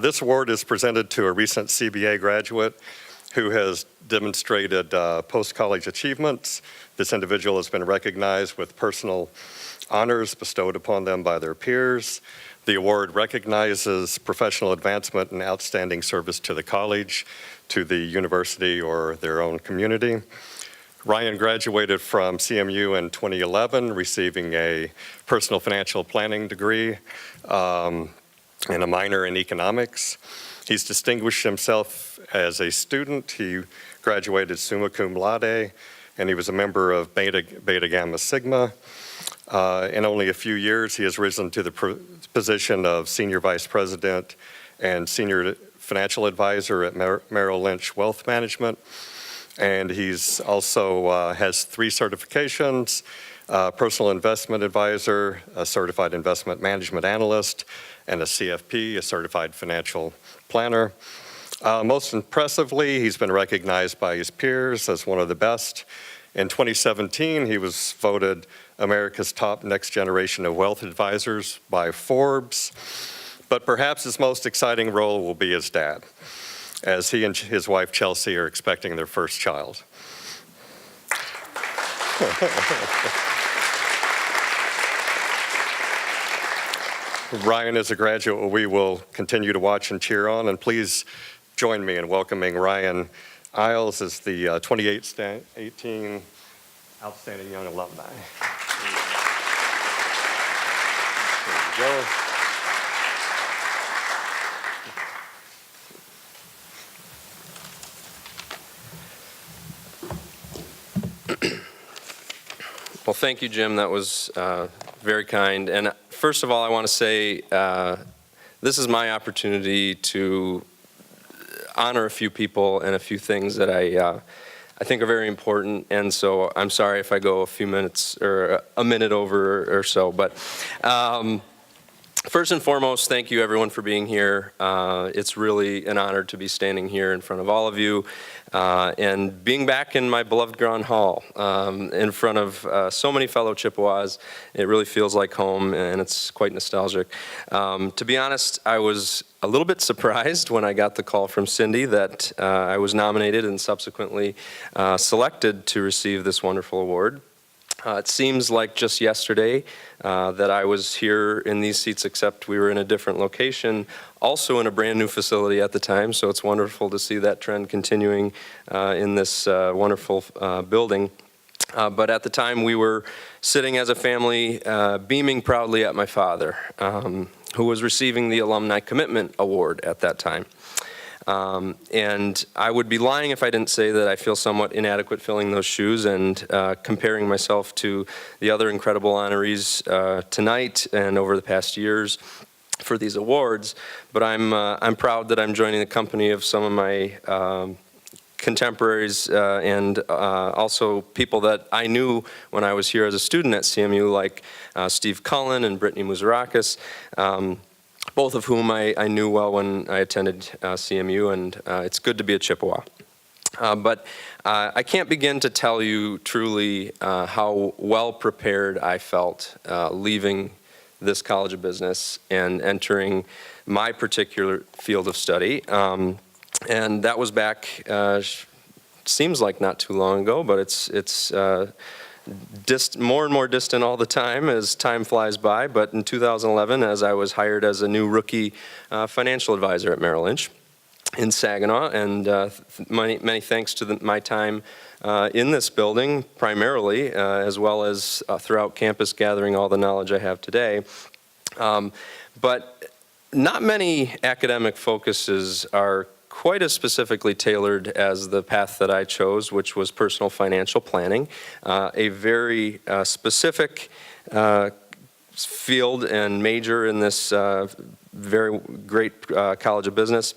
This award is presented to a recent CBA graduate who has demonstrated post-college achievements. This individual has been recognized with personal honors bestowed upon them by their peers. The award recognizes professional advancement and outstanding service to the college, to the university, or their own community. Ryan graduated from CMU in 2011, receiving a personal financial planning degree and a minor in economics. He's distinguished himself as a student. He graduated summa cum laude, and he was a member of Beta Gamma Sigma. In only a few years, he has risen to the position of Senior Vice President and Senior Financial Advisor at Merrill Lynch Wealth Management. And he's also has 3 certifications, Personal Investment Advisor, a Certified Investment Management Analyst, and a CFP, a Certified Financial Planner. Most impressively, he's been recognized by his peers as one of the best. In 2017, he was voted America's top next generation of wealth advisors by Forbes. But perhaps his most exciting role will be as dad, as he and his wife Chelsea are expecting their first child. Ryan is a graduate we will continue to watch and cheer on, and please join me in welcoming Ryan Isles as the 2018 Outstanding Young Alumni. There you go. Well, thank you, Jim. That was very kind. And first of all, I want to say this is my opportunity to honor a few people and a few things that I think are very important. And so I'm sorry if I go a few minutes or a minute over or so. But first and foremost, thank you everyone for being here. It's really an honor to be standing here in front of all of you and being back in my beloved Grand Hall in front of so many fellow Chippewas. It really feels like home, and it's quite nostalgic. To be honest, I was a little bit surprised when I got the call from Cindy that I was nominated and subsequently selected to receive this wonderful award. It seems like just yesterday that I was here in these seats, except we were in a different location, also in a brand new facility at the time, so it's wonderful to see that trend continuing in this wonderful building. But at the time, we were sitting as a family, beaming proudly at my father, who was receiving the Alumni Commitment Award at that time. And I would be lying if I didn't say that I feel somewhat inadequate filling those shoes and comparing myself to the other incredible honorees tonight and over the past years for these awards. But I'm proud that I'm joining the company of some of my contemporaries and also people that I knew when I was here as a student at CMU, like Steve Cullen and Brittany Muzarakis, both of whom I knew well when I attended CMU, and it's good to be a Chippewa. But I can't begin to tell you truly how well prepared I felt leaving this College of Business and entering my particular field of study. And that was back, seems like not too long ago, but it's more and more distant all the time as time flies by. But in 2011, as I was hired as a new rookie financial advisor at Merrill Lynch in Saginaw, and many thanks to my time in this building primarily, as well as throughout campus gathering all the knowledge I have today. But not many academic focuses are quite as specifically tailored as the path that I chose, which was personal financial planning, a very specific field and major in this very great College of Business.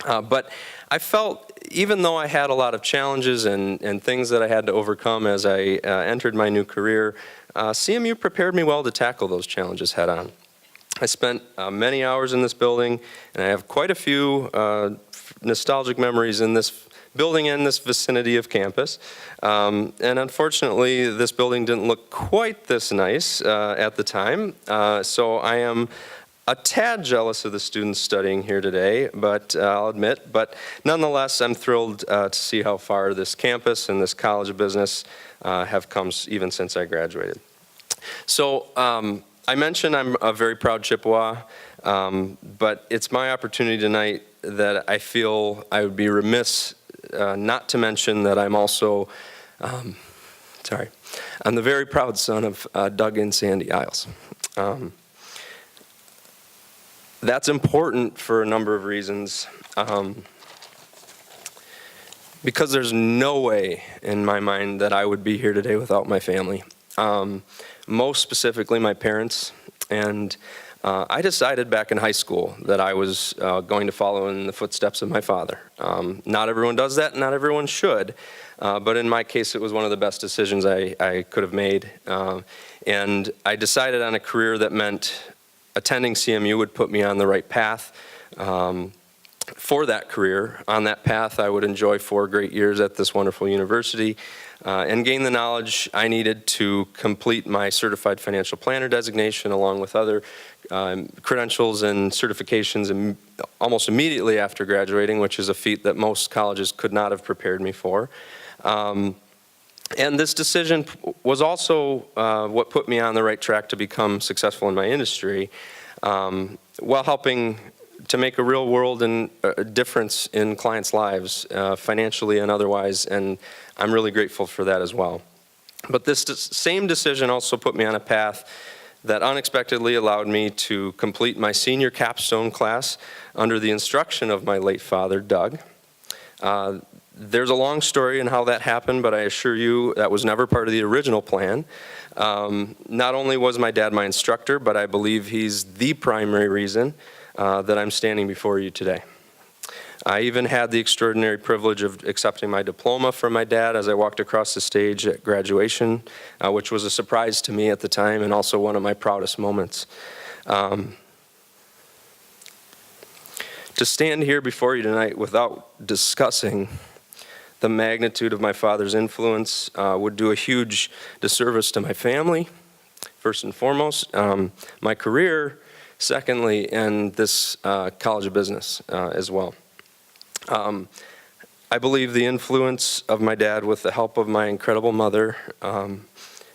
But I felt, even though I had a lot of challenges and things that I had to overcome as I entered my new career, CMU prepared me well to tackle those challenges head on. I spent many hours in this building, and I have quite a few nostalgic memories in this building and this vicinity of campus. And unfortunately, this building didn't look quite this nice at the time. So I am a tad jealous of the students studying here today, but I'll admit. But nonetheless, I'm thrilled to see how far this campus and this College of Business have come even since I graduated. So I mentioned I'm a very proud Chippewa, but it's my opportunity tonight that I feel I would be remiss not to mention that I'm also, I'm the very proud son of Doug and Sandy Isles. That's important for a number of reasons, because there's no way in my mind that I would be here today without my family. Most specifically my parents, and I decided back in high school that I was going to follow in the footsteps of my father. Not everyone does that, not everyone should, but in my case it was one of the best decisions I could have made. And I decided on a career that meant attending CMU would put me on the right path for that career. On that path, I would enjoy 4 great years at this wonderful university and gain the knowledge I needed to complete my Certified Financial Planner designation, along with other credentials and certifications almost immediately after graduating, which is a feat that most colleges could not have prepared me for. And this decision was also what put me on the right track to become successful in my industry, while helping to make a real world and difference in clients' lives, financially and otherwise, and I'm really grateful for that as well. But this same decision also put me on a path that unexpectedly allowed me to complete my senior capstone class under the instruction of my late father, Doug. There's a long story in how that happened, but I assure you that was never part of the original plan. Not only was my dad my instructor, but I believe he's the primary reason that I'm standing before you today. I even had the extraordinary privilege of accepting my diploma from my dad as I walked across the stage at graduation, which was a surprise to me at the time and also one of my proudest moments. To stand here before you tonight without discussing the magnitude of my father's influence would do a huge disservice to my family, first and foremost, my career, secondly, and this College of Business as well. I believe the influence of my dad with the help of my incredible mother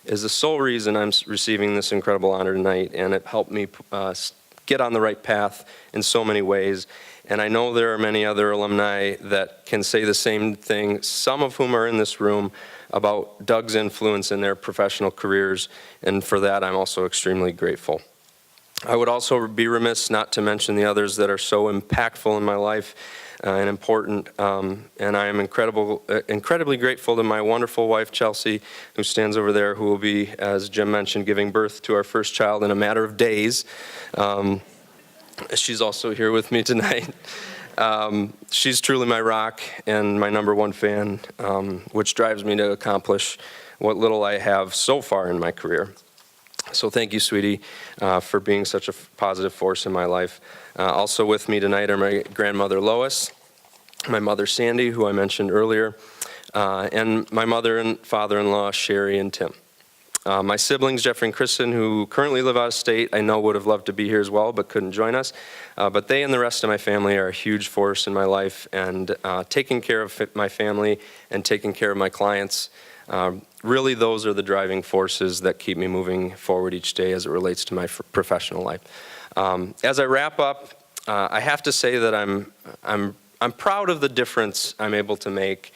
is the sole reason I'm receiving this incredible honor tonight, and it helped me get on the right path in so many ways. And I know there are many other alumni that can say the same thing, some of whom are in this room, about Doug's influence in their professional careers, and for that I'm also extremely grateful. I would also be remiss not to mention the others that are so impactful in my life, and important. And I am incredibly grateful to my wonderful wife, Chelsea, who stands over there, who will be, as Jim mentioned, giving birth to our first child in a matter of days. She's also here with me tonight. She's truly my rock and my #1 fan, which drives me to accomplish what little I have so far in my career. So thank you, sweetie, for being such a positive force in my life. Also with me tonight are my grandmother, Lois, my mother, Sandy, who I mentioned earlier, and my mother and father-in-law, Sherry and Tim. My siblings, Jeffrey and Kristen, who currently live out of state, I know would have loved to be here as well, but couldn't join us. But they and the rest of my family are a huge force in my life, and taking care of my family and taking care of my clients, really those are the driving forces that keep me moving forward each day as it relates to my professional life. As I wrap up, I have to say that I'm proud of the difference I'm able to make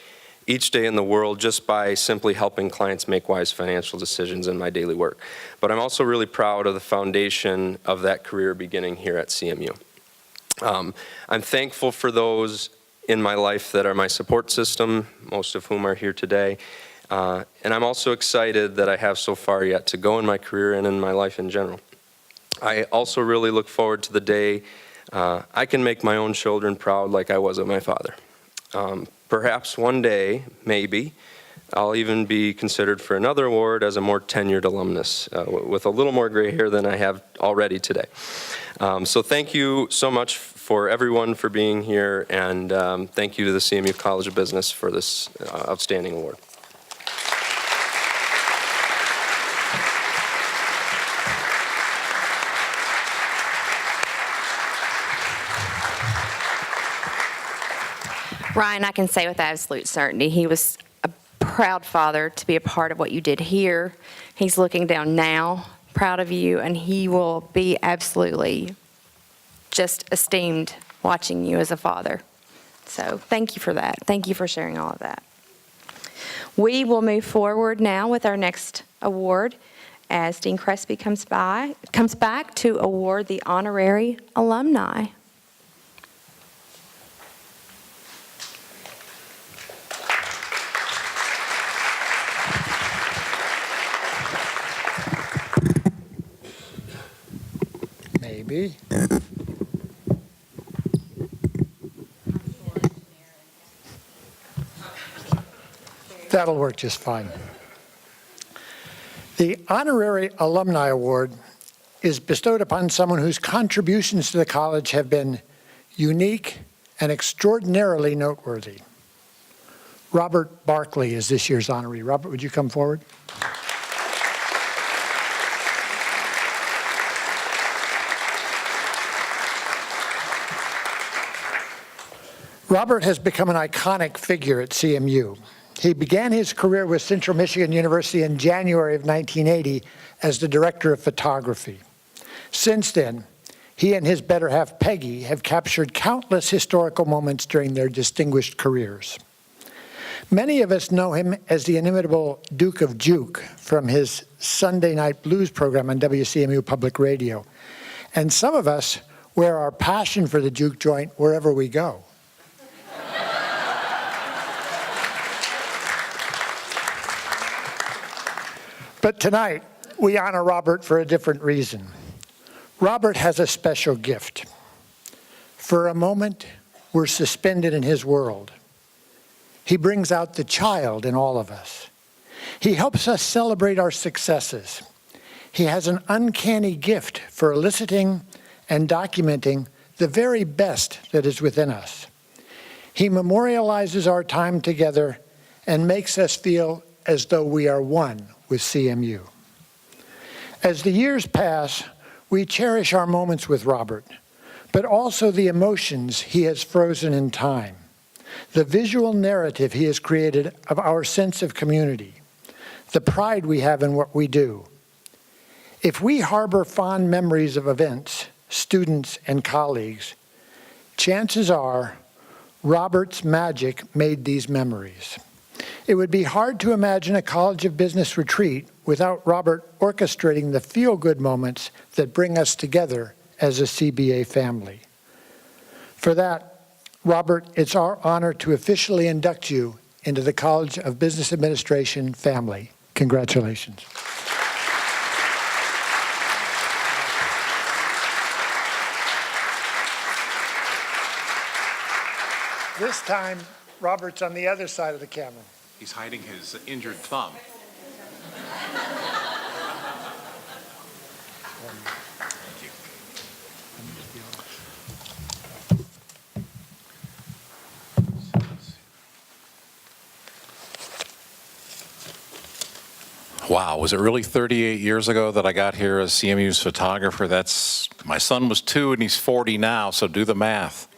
each day in the world just by simply helping clients make wise financial decisions in my daily work. But I'm also really proud of the foundation of that career beginning here at CMU. I'm thankful for those in my life that are my support system, most of whom are here today. And I'm also excited that I have so far yet to go in my career and in my life in general. I also really look forward to the day I can make my own children proud like I was of my father. Perhaps one day, maybe, I'll even be considered for another award as a more tenured alumnus with a little more gray hair than I have already today. So thank you so much for everyone for being here, and thank you to the CMU College of Business for this outstanding award. Ryan, I can say with absolute certainty, he was a proud father to be a part of what you did here. He's looking down now, proud of you, and he will be absolutely just esteemed watching you as a father. So thank you for that. Thank you for sharing all of that. We will move forward now with our next award as Dean Crespi comes back to award the honorary alumni. Maybe. That'll work just fine. The Honorary Alumni Award is bestowed upon someone whose contributions to the college have been unique and extraordinarily noteworthy. Robert Barkley is this year's honoree. Robert, would you come forward? Robert has become an iconic figure at CMU. He began his career with Central Michigan University in January of 1980 as the director of photography. Since then, he and his better half, Peggy, have captured countless historical moments during their distinguished careers. Many of us know him as the inimitable Duke of Juke from his Sunday night blues program on WCMU Public Radio. And some of us wear our passion for the juke joint wherever we go. But tonight, we honor Robert for a different reason. Robert has a special gift. For a moment, we're suspended in his world. He brings out the child in all of us. He helps us celebrate our successes. He has an uncanny gift for eliciting and documenting the very best that is within us. He memorializes our time together and makes us feel as though we are one with CMU. As the years pass, we cherish our moments with Robert, but also the emotions he has frozen in time, the visual narrative he has created of our sense of community, the pride we have in what we do. If we harbor fond memories of events, students, and colleagues, chances are Robert's magic made these memories. It would be hard to imagine a College of Business retreat without Robert orchestrating the feel-good moments that bring us together as a CBA family. For that, Robert, it's our honor to officially induct you into the College of Business Administration family. Congratulations. This time, Robert's on the other side of the camera. He's hiding his injured thumb. Wow, was it really 38 years ago that I got here as CMU's photographer? My son was 2 and he's 40 now, so do the math.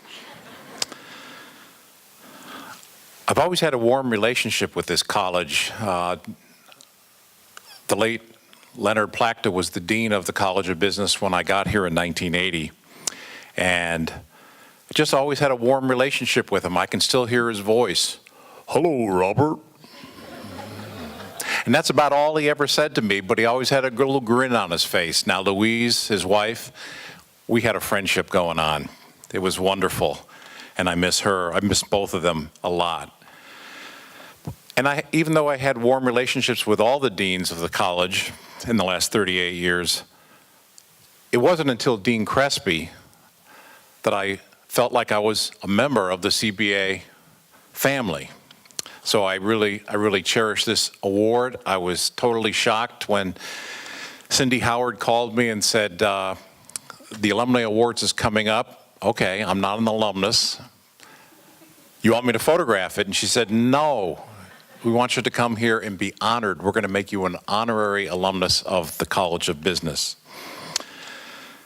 I've always had a warm relationship with this college. The late Leonard Plachta was the dean of the College of Business when I got here in 1980. And I just always had a warm relationship with him. I can still hear his voice. Hello, Robert. And that's about all he ever said to me, but he always had a little grin on his face. Now, Louise, his wife, we had a friendship going on. It was wonderful, and I miss her. I miss both of them a lot. And even though I had warm relationships with all the deans of the college in the last 38 years, it wasn't until Dean Crespi that I felt like I was a member of the CBA family. So I really cherish this award. I was totally shocked when Cindy Howard called me and said, the Alumni Awards is coming up. Okay, I'm not an alumnus. You want me to photograph it? And she said, no, we want you to come here and be honored. We're going to make you an honorary alumnus of the College of Business.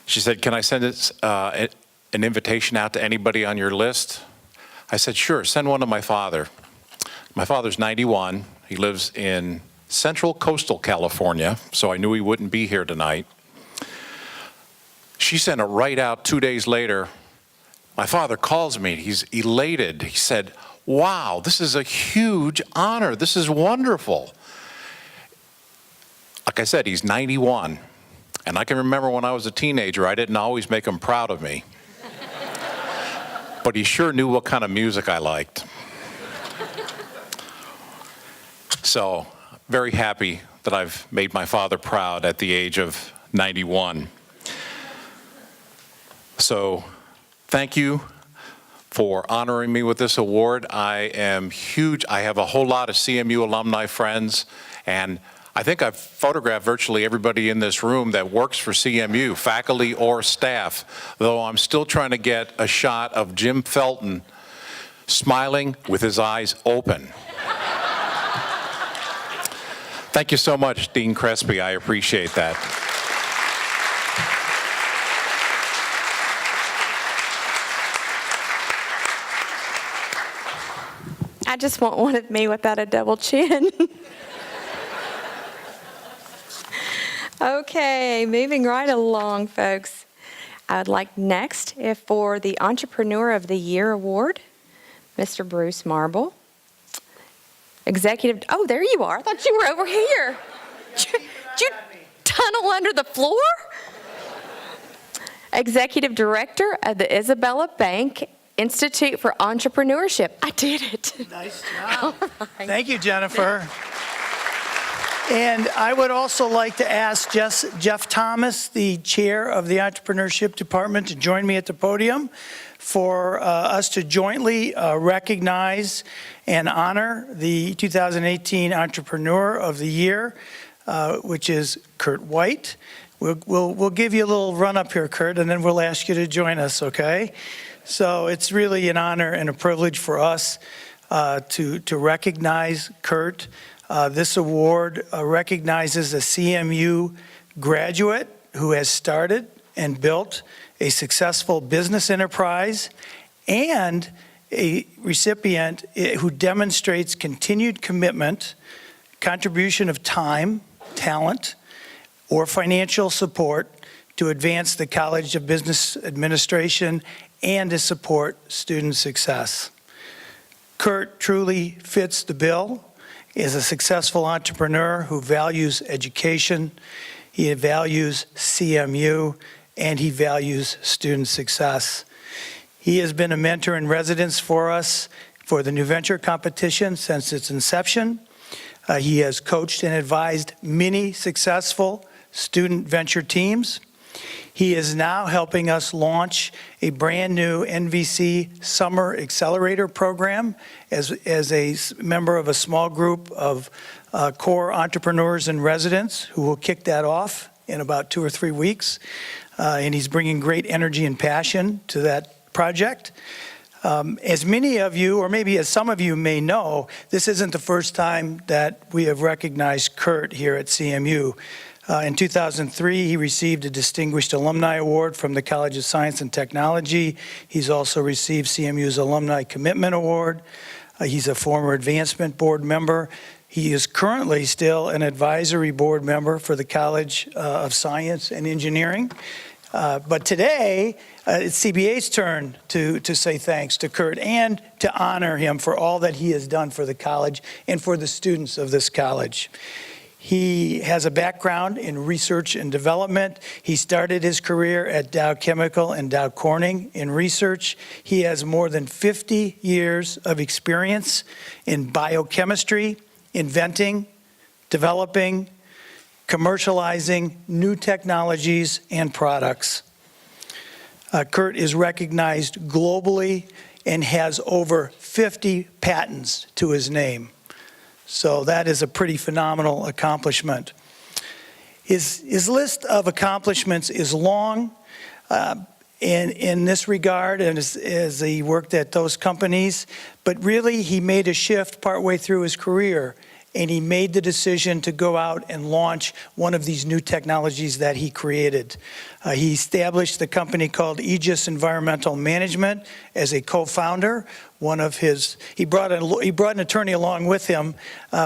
She said, can I send an invitation out to anybody on your list? I said, sure, send one to my father. My father's 91. He lives in central coastal California, so I knew he wouldn't be here tonight. She sent it right out 2 days later. My father calls me. He's elated. He said, wow, this is a huge honor. This is wonderful. Like I said, he's 91. And I can remember when I was a teenager, I didn't always make him proud of me. But he sure knew what kind of music I liked. So, very happy that I've made my father proud at the age of 91. So, thank you for honoring me with this award. I am huge. I have a whole lot of CMU alumni friends, and I think I've photographed virtually everybody in this room that works for CMU, faculty or staff, though I'm still trying to get a shot of Jim Felton smiling with his eyes open. Thank you so much, Dean Crespi. I appreciate that. I just want one of me without a double chin. Okay, moving right along, folks. I would like next, for the Entrepreneur of the Year Award, Mr. Bruce Marble. Executive, oh, there you are. I thought you were over here. Did you tunnel under the floor? Executive Director of the Isabella Bank Institute for Entrepreneurship. I did it. Nice job. Right. Thank you, Jennifer. And I would also like to ask Jeff Thomas, the chair of the Entrepreneurship Department, to join me at the podium for us to jointly recognize and honor the 2018 Entrepreneur of the Year, which is Kurt White. We'll give you a little run up here, Kurt, and then we'll ask you to join us, okay? So it's really an honor and a privilege for us to recognize Kurt. This award recognizes a CMU graduate who has started and built a successful business enterprise and a recipient who demonstrates continued commitment, contribution of time, talent, or financial support to advance the College of Business Administration and to support student success. Kurt truly fits the bill. He is a successful entrepreneur who values education, he values CMU, and he values student success. He has been a mentor in residence for us for the New Venture competition since its inception. He has coached and advised many successful student venture teams. He is now helping us launch a brand-new NVC Summer Accelerator program as a member of a small group of core entrepreneurs and residents who will kick that off in about 2 or 3 weeks. And he's bringing great energy and passion to that project. As many of you, or maybe as some of you may know, this isn't the first time that we have recognized Kurt here at CMU. In 2003, he received a Distinguished Alumni Award from the College of Science and Technology. He's also received CMU's Alumni Commitment Award. He's a former Advancement Board member. He is currently still an advisory board member for the College of Science and Engineering. But today, it's CBA's turn to say thanks to Kurt and to honor him for all that he has done for the college and for the students of this college. He has a background in research and development. He started his career at Dow Chemical and Dow Corning in research. He has more than 50 years of experience in biochemistry, inventing, developing, commercializing new technologies and products. Kurt is recognized globally and has over 50 patents to his name. So that is a pretty phenomenal accomplishment. His list of accomplishments is long in this regard, and as he worked at those companies, but really he made a shift partway through his career, and he made the decision to go out and launch one of these new technologies that he created. He established the company called Aegis Environmental Management as a co-founder. He brought an attorney along with him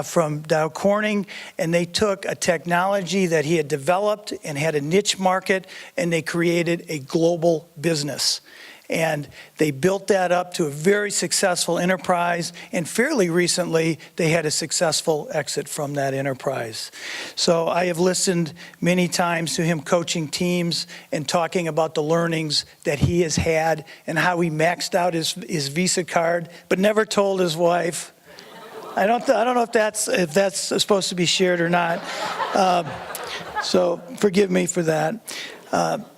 from Dow Corning, and they took a technology that he had developed and had a niche market, and they created a global business. And they built that up to a very successful enterprise, and fairly recently, they had a successful exit from that enterprise. So I have listened many times to him coaching teams and talking about the learnings that he has had and how he maxed out his Visa card, but never told his wife. I don't know if that's supposed to be shared or not. So forgive me for that.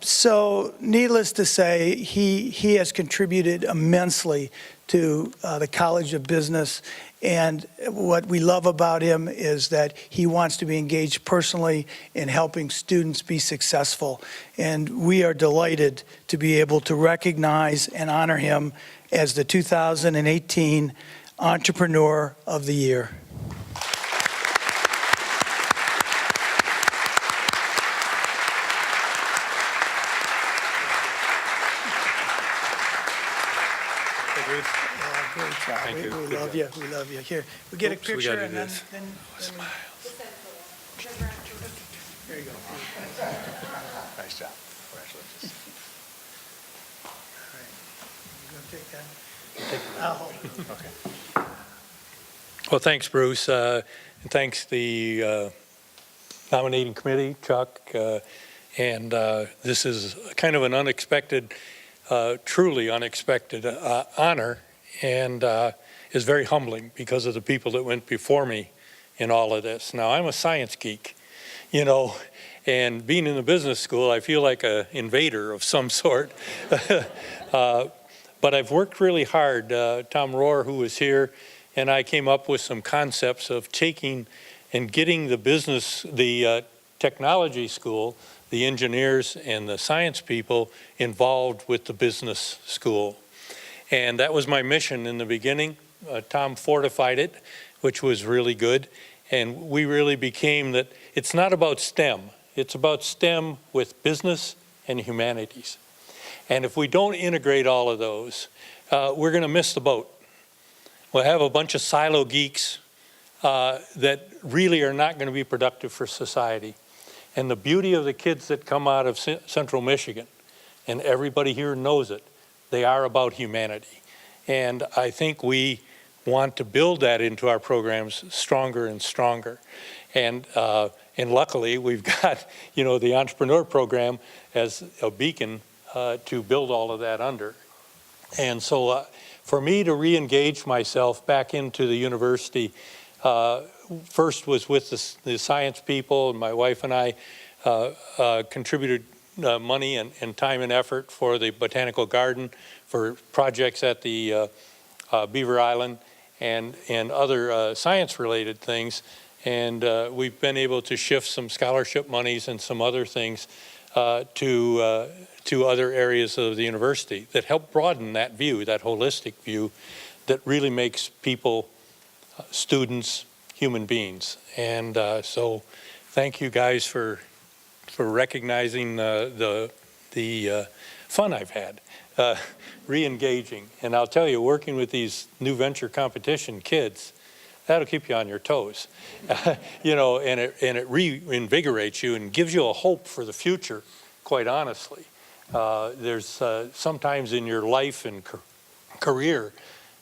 So needless to say, he has contributed immensely to the College of Business, and what we love about him is that he wants to be engaged personally in helping students be successful, and we are delighted to be able to recognize and honor him as the 2018 Entrepreneur of the Year. Great job. Thank you. We love you. We love you. Here, we get a picture we gotta and do then. this. There you go. Nice job. All right. You gonna take that? I'll hold it. Okay. Well, thanks, Bruce, and thanks the nominating committee, Chuck, and this is kind of an unexpected, truly unexpected honor, and is very humbling because of the people that went before me in all of this. Now, I'm a science geek, you know, and being in the business school, I feel like an invader of some sort. But I've worked really hard. Tom Rohr, who was here, and I came up with some concepts of taking and getting the business, the technology school, the engineers and the science people involved with the business school. And that was my mission in the beginning. Tom fortified it, which was really good. And we really became that it's not about STEM. It's about STEM with business and humanities. And if we don't integrate all of those, we're going to miss the boat. We'll have a bunch of silo geeks that really are not going to be productive for society. And the beauty of the kids that come out of Central Michigan, and everybody here knows it, they are about humanity. And I think we want to build that into our programs stronger and stronger. And luckily, we've got, you know, the entrepreneur program as a beacon to build all of that under. And so for me to re-engage myself back into the university, first was with the science people, and my wife and I contributed money and time and effort for the botanical garden, for projects at the Beaver Island, and other science-related things. And we've been able to shift some scholarship monies and some other things to other areas of the university that help broaden that view, that holistic view that really makes people, students, human beings. And so thank you guys for recognizing the fun I've had, re-engaging. And I'll tell you, working with these new venture competition kids, that'll keep you on your toes, you know, and it reinvigorates you and gives you a hope for the future, quite honestly. There's sometimes in your life and career,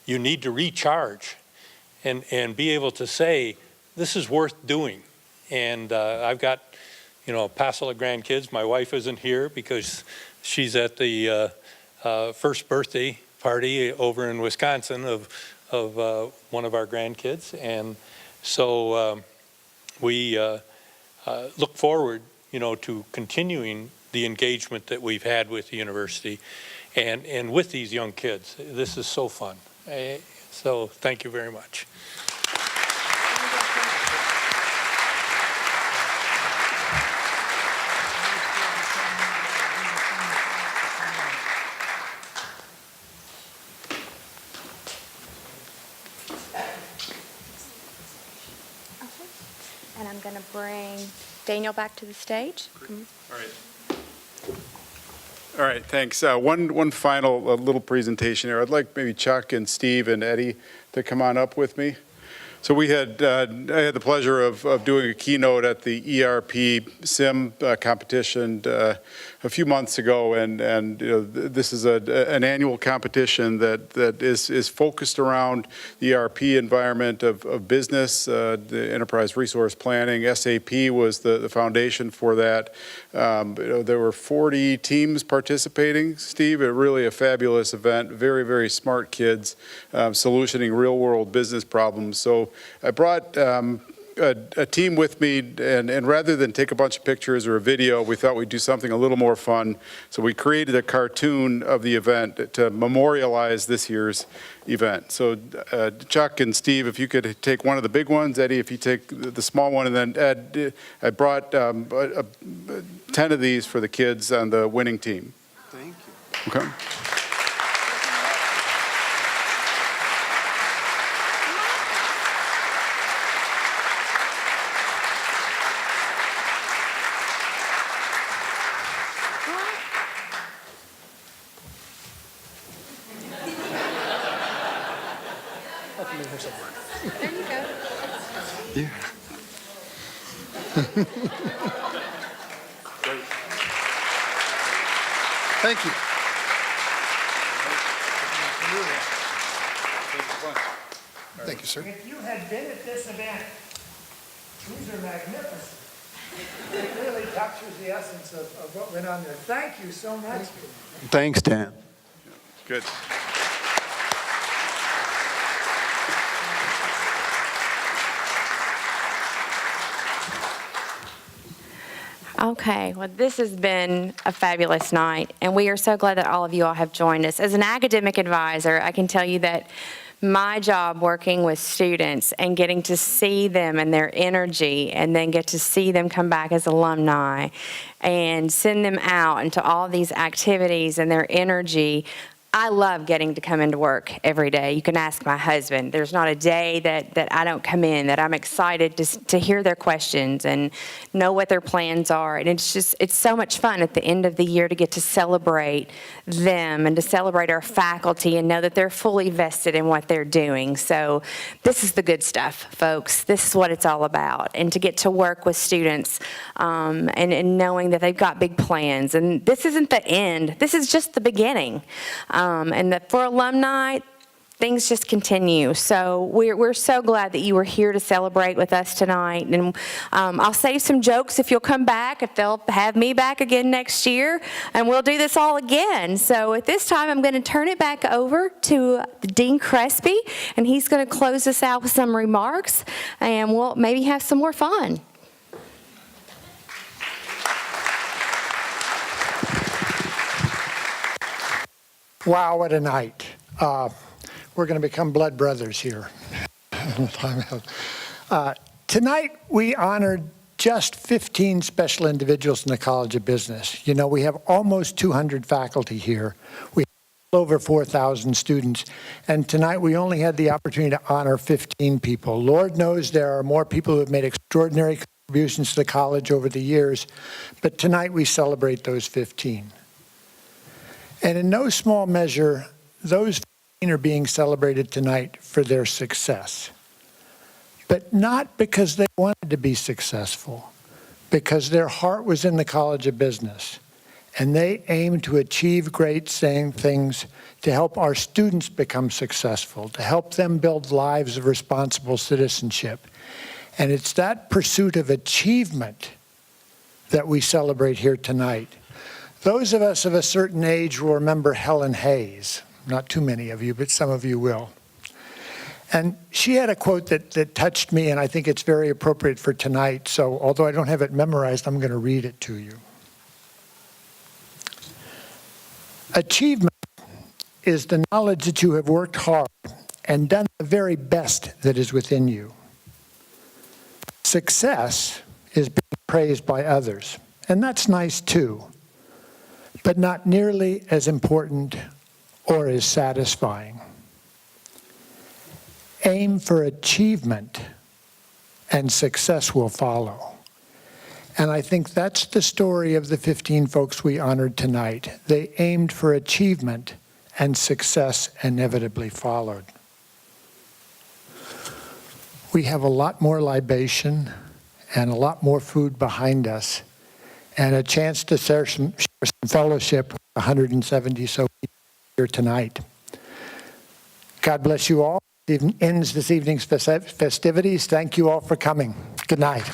you need to recharge and be able to say, this is worth doing. And I've got, you know, Pasola grandkids. My wife isn't here because she's at the first birthday party over in Wisconsin of one of our grandkids. And so we look forward, you know, to continuing the engagement that we've had with the university and with these young kids. This is so fun. So thank you very much. And I'm going to bring Daniel back to the stage. All right. All right, thanks. One final little presentation here. I'd like maybe Chuck and Steve and Eddie to come on up with me. So I had the pleasure of doing a keynote at the ERP SIM competition a few months ago, and you know, this is an annual competition that is focused around the ERP environment of business, the enterprise resource planning. SAP was the foundation for that. You know, there were 40 teams participating, Steve. Really a fabulous event. Very, very smart kids solutioning real-world business problems. So I brought a team with me, and rather than take a bunch of pictures or a video, we thought we'd do something a little more fun. So we created a cartoon of the event to memorialize this year's event. So Chuck and Steve, if you could take one of the big ones, Eddie, if you take the small one, and then Ed, I brought 10 of these for the kids on the winning team. Thank you. Okay. There you go. Yeah. Thank you. Thank you, sir. If you had been at this event, these are magnificent. It really captures the essence of what went on there. Thank you so much. Thanks, Dan. Good. Okay, well, this has been a fabulous night, and we are so glad that all of you all have joined us. As an academic advisor, I can tell you that my job working with students and getting to see them and their energy, and then get to see them come back as alumni and send them out into all these activities and their energy, I love getting to come into work every day. You can ask my husband. There's not a day that I don't come in that I'm excited to hear their questions and know what their plans are. And it's so much fun at the end of the year to get to celebrate them and to celebrate our faculty and know that they're fully vested in what they're doing. So this is the good stuff, folks. This is what it's all about. And to get to work with students and knowing that they've got big plans. And this isn't the end. This is just the beginning. And that for alumni, things just continue. So we're so glad that you were here to celebrate with us tonight. And I'll save some jokes if you'll come back, if they'll have me back again next year, and we'll do this all again. So at this time, I'm going to turn it back over to Dean Crespi, and he's going to close us out with some remarks, and we'll maybe have some more fun. Wow, what a night. We're going to become blood brothers here. Tonight, we honored just 15 special individuals in the College of Business. You know, we have almost 200 faculty here. We have over 4,000 students. And tonight, we only had the opportunity to honor 15 people. Lord knows there are more people who have made extraordinary contributions to the college over the years. But tonight, we celebrate those 15. And in no small measure, those 15 are being celebrated tonight for their success. But not because they wanted to be successful, because their heart was in the College of Business. And they aimed to achieve great things to help our students become successful, to help them build lives of responsible citizenship. And it's that pursuit of achievement that we celebrate here tonight. Those of us of a certain age will remember Helen Hayes. Not too many of you, but some of you will. And she had a quote that touched me, and I think it's very appropriate for tonight. So although I don't have it memorized, I'm going to read it to you. Achievement is the knowledge that you have worked hard and done the very best that is within you. Success is being praised by others, and that's nice too, but not nearly as important or as satisfying. Aim for achievement, and success will follow. And I think that's the story of the 15 folks we honored tonight. They aimed for achievement, and success inevitably followed. We have a lot more libation and a lot more food behind us, and a chance to share some fellowship with 170 so people here tonight. God bless you all. It ends this evening's festivities. Thank you all for coming. Good night.